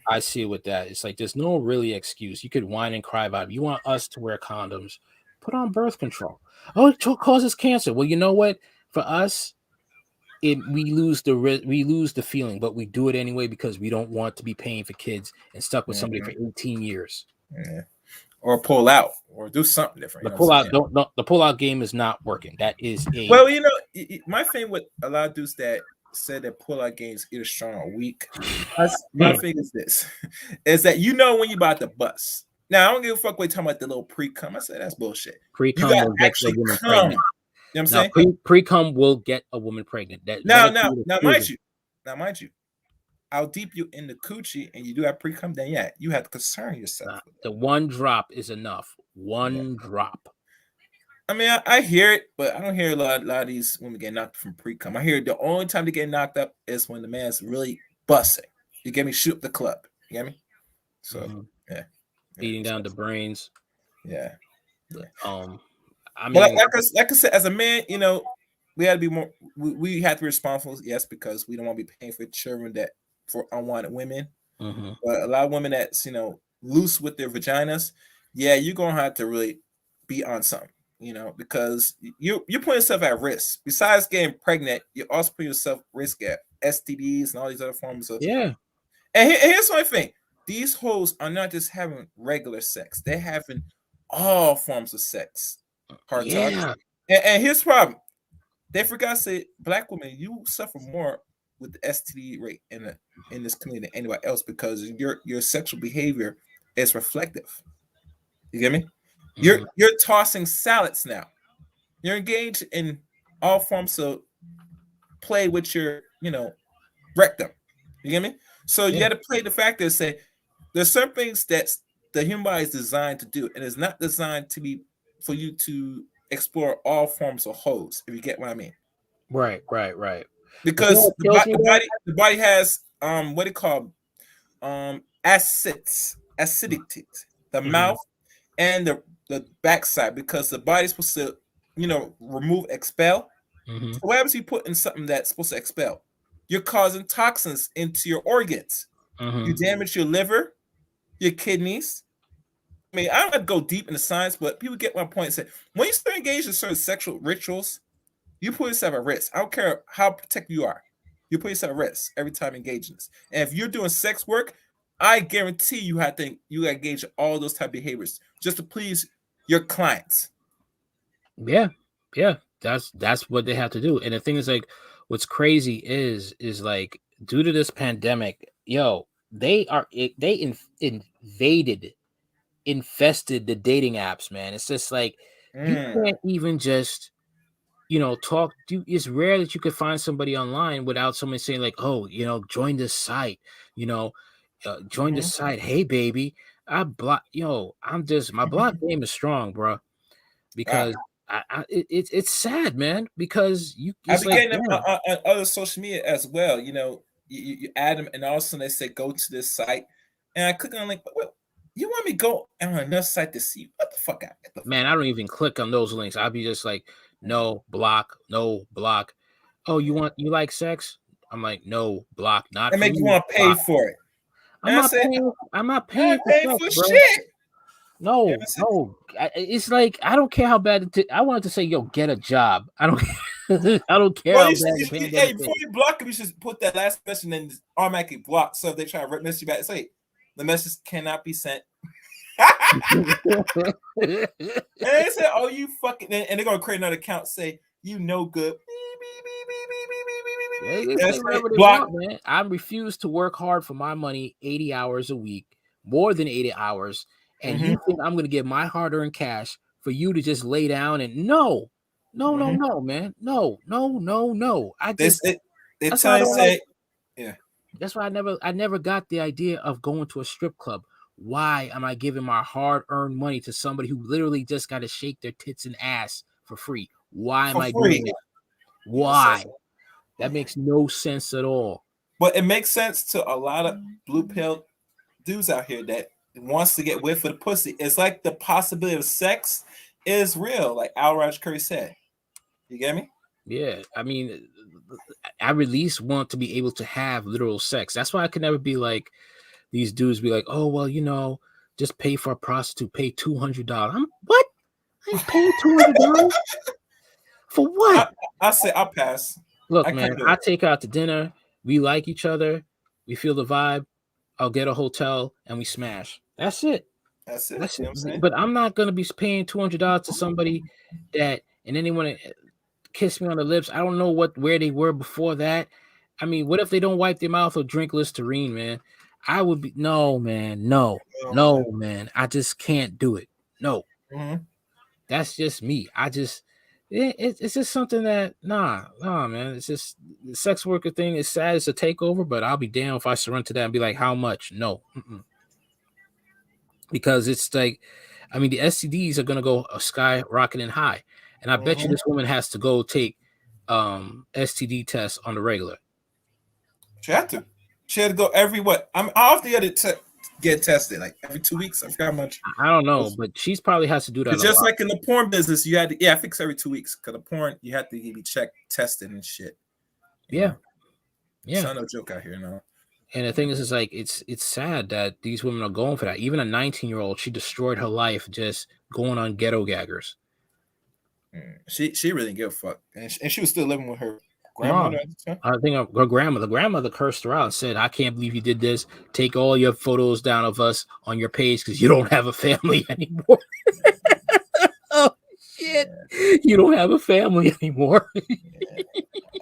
I see it with that. It's like there's no really excuse. You could whine and cry about it. You want us to wear condoms, put on birth control. Oh, it causes cancer. Well, you know what? For us, we lose the feeling, but we do it anyway because we don't want to be paying for kids and stuck with somebody for 18 years. Yeah. Or pull out or do something different. The pull out game is not working. That is well, my thing with a lot of dudes that said that pull out games either strong or weak. My thing is this: is that when you about to bust. Now I don't give a fuck what talking about the little pre-cum. I say that's bullshit. Pre-cum will get a woman pregnant. You know what I'm saying? Pre-cum will get a woman pregnant. Now, mind you, how deep you in the coochie and you do have pre-cum, then you have to concern yourself. The one drop is enough. One drop. I mean, I hear it, but I don't hear a lot of these women get knocked up from pre-cum. I hear the only time they get knocked up is when the man's really busting. You get me? Shoot up the club. You get me? So beating down the brains. Yeah. I mean, like I said, as a man, we had to be more. We have to be responsible, yes, because we don't want to be paying for children for unwanted women. Mm-hmm. But a lot of women that's loose with their vaginas, you're gonna have to really be on something, because you're putting yourself at risk. Besides getting pregnant, you're also putting yourself at risk at STDs and all these other forms of And here's my thing: these hoes are not just having regular sex; they're having all forms of sex. Talk. And here's the problem. They forgot to say, black women, you suffer more with the STD rate in this community than anybody else because your sexual behavior is reflective. You get me? Mm-hmm. You're tossing salads now. You're engaged in all forms of play with your, rectum. You get me? So you got to play the factor and say, there's certain things that the human body is designed to do, and it's not designed to be for you to explore all forms of hoes, if you get what I mean. Right. Because the body has what it called acidity. the mouth, and the backside, because the body's supposed to, expel. So what happens if you put in something that's supposed to expel? You're causing toxins into your organs. You damage your liver, your kidneys. I mean, I don't have to go deep into science, but people get my point. Say, when you start engaged in certain sexual rituals, you put yourself at risk. I don't care how protected you are. You put yourself at risk every time engaging this. And if you're doing sex work, I guarantee you have to engage in all those type of behaviors just to please your clients. Yeah. That's what they have to do. And the thing is, like, what's crazy is like, due to this pandemic, they infested the dating apps, man. It's just like you can't even just talk. It's rare that you could find somebody online without someone saying like, oh, join this site, join this site. Hey, baby, I block. My block game is strong, bro, because it's sad, man, because I've been getting them on other social media as well. You add them, and all of a sudden they say go to this site, and I click on like, what? You want me to go on another site to see what the fuck? Man, I don't even click on those links. I'll be just like, no, block, no, block. Oh, you like sex? I'm like, no, block, not. It make you want to pay for it. I'm not paying for shit. No. It's like, I don't care how bad I wanted to say, yo, get a job. I don't care how bad the pandemic is. Before you block them, you should put that last message and then automatically block. So if they try to message you back, say the message cannot be sent. And they say, oh, you fucking, and they're gonna create another account, say you no good. Block, man. I refuse to work hard for my money 80 hours a week, more than 80 hours. And you think I'm gonna get my hard-earned cash for you to just lay down and no, man. No. That's why I never got the idea of going to a strip club. Why am I giving my hard-earned money to somebody who literally just got to shake their tits and ass for free? Why am I doing that? Why? That makes no sense at all. But it makes sense to a lot of blue pill dudes out here that wants to get whipped for the pussy. It's like the possibility of sex is real, like Al Raj Curry said. You get me? Yeah, I mean, I at least want to be able to have literal sex. That's why I could never be like these dudes be like, oh, well, just pay for a prostitute, pay $200. What? I ain't paying $200 for what? I say I'll pass. Look, man, I take her out to dinner. We like each other. We feel the vibe. I'll get a hotel and we smash. That's it. That's it. You know what I'm saying? But I'm not gonna be paying $200 to somebody and then they want to kiss me on the lips. I don't know where they were before that. I mean, what if they don't wipe their mouth or drink Listerine, man? I would be no, man. I just can't do it. No, that's just me. It's just something that nah, man. It's just the sex worker thing is sad. It's a takeover, but I'll be damned if I surrender to that and be like, how much? No, because it's like, I mean, the STDs are gonna go skyrocketing high, and I bet you this woman has to go take STD tests on the regular. She had to. She had to go every what? How often you had to get tested? Like every 2 weeks? I forgot how much. I don't know, but she's probably has to do that. Just like in the porn business, you had to. I think it's every 2 weeks because the porn you had to be checked, tested, and shit. Yeah. It's not no joke out here, no. And the thing is like it's sad that these women are going for that. Even a 19-year-old, she destroyed her life just going on ghetto gaggers. She really didn't give a fuck, and she was still living with her grandmother at the time? I think her grandmother cursed her out and said, I can't believe you did this. Take all your photos down of us on your page because you don't have a family anymore. Oh shit. You don't have a family anymore.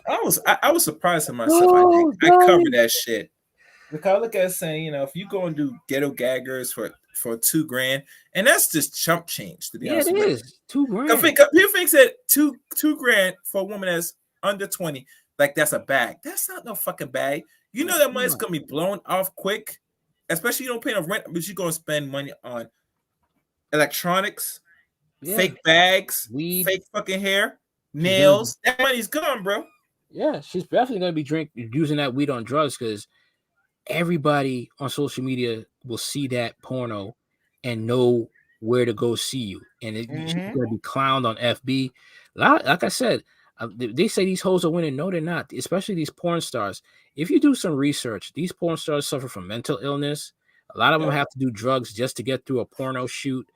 I was surprised at myself. I covered that shit. Because I look at it saying, if you go and do ghetto gaggers for $2,000, and that's just chump change, to be honest with you. It is $2,000. People think that $2,000 for a woman that's under 20, like that's a bag. That's not no fucking bag. You know that money's gonna be blown off quick, especially you don't pay no rent, but you're gonna spend money on electronics, fake bags, weed, fake fucking hair, nails. That money's gone, bro. Yeah, she's definitely gonna be using that weed on drugs because everybody on social media will see that porno and know where to go see you. And she's going to be clowned on FB. Like I said, they say these hoes are winning. No, they're not. Especially these porn stars. If you do some research, these porn stars suffer from mental illness. A lot of them have to do drugs just to get through a porno shoot.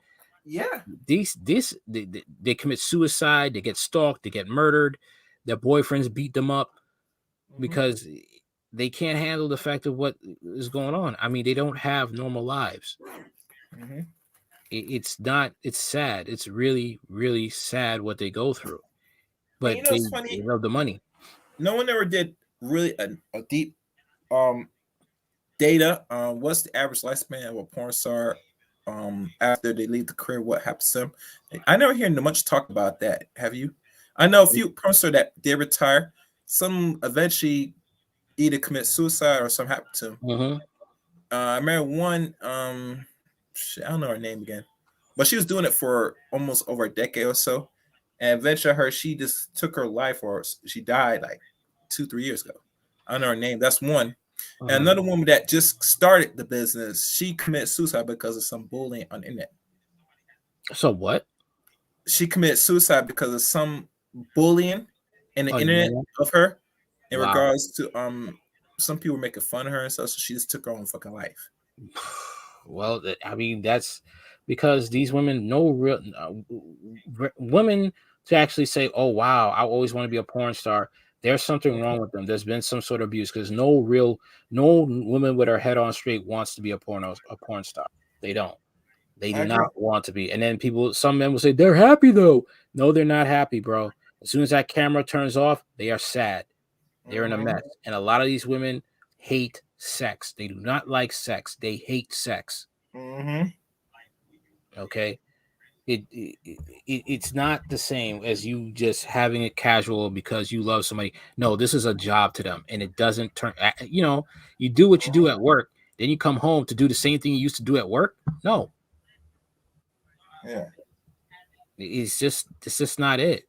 Yeah. They commit suicide. They get stalked. They get murdered. Their boyfriends beat them up because they can't handle the fact of what is going on. I mean, they don't have normal lives. It's sad. It's really, really sad what they go through. But you know, it's funny. They love the money. No one ever did really a deep data. What's the average lifespan of a porn star after they leave the career? What happens to them? I never hear much talk about that. Have you? I know a few porn stars that they retire. Some eventually either commit suicide or something happened to them. I remember one. I don't know her name again, but she was doing it for almost over a decade or so. And eventually, she just took her life, or she died like 2-3 years ago. I don't know her name. That's one. And another woman that just started the business, she committed suicide because of some bullying on the internet. So what? She committed suicide because of some bullying in the internet of her in regards to some people were making fun of her and stuff. So she just took her own fucking life. Well, I mean, that's because these women know real women to actually say, "Oh wow, I always want to be a porn star." There's something wrong with them. There's been some sort of abuse because no woman with her head on straight wants to be a porn star. They don't. They do not want to be. And then some men will say they're happy though. No, they're not happy, bro. As soon as that camera turns off, they are sad. They're in a mess. And a lot of these women hate sex. They do not like sex. They hate sex. Okay. It's not the same as you just having it casual because you love somebody. No, this is a job to them, and it doesn't turn. You do what you do at work, then you come home to do the same thing you used to do at work. No. Yeah. It's just not it.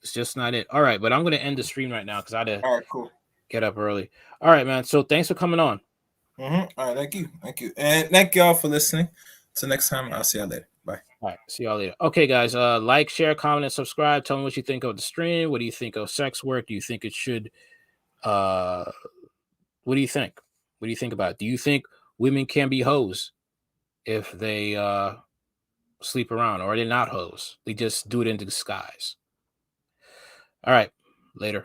It's just not it. All right, but I'm going to end the stream right now because I had to get up early. All right, man. So thanks for coming on. All right, thank you, and thank y'all for listening. Till next time, I'll see y'all later. Bye. All right, see y'all later. Okay, guys, like, share, comment, and subscribe. Tell me what you think of the stream. What do you think of sex work? Do you think it should? What do you think? What do you think about it? Do you think women can be hoes if they sleep around, or are they not hoes? They just do it in disguise. All right, later.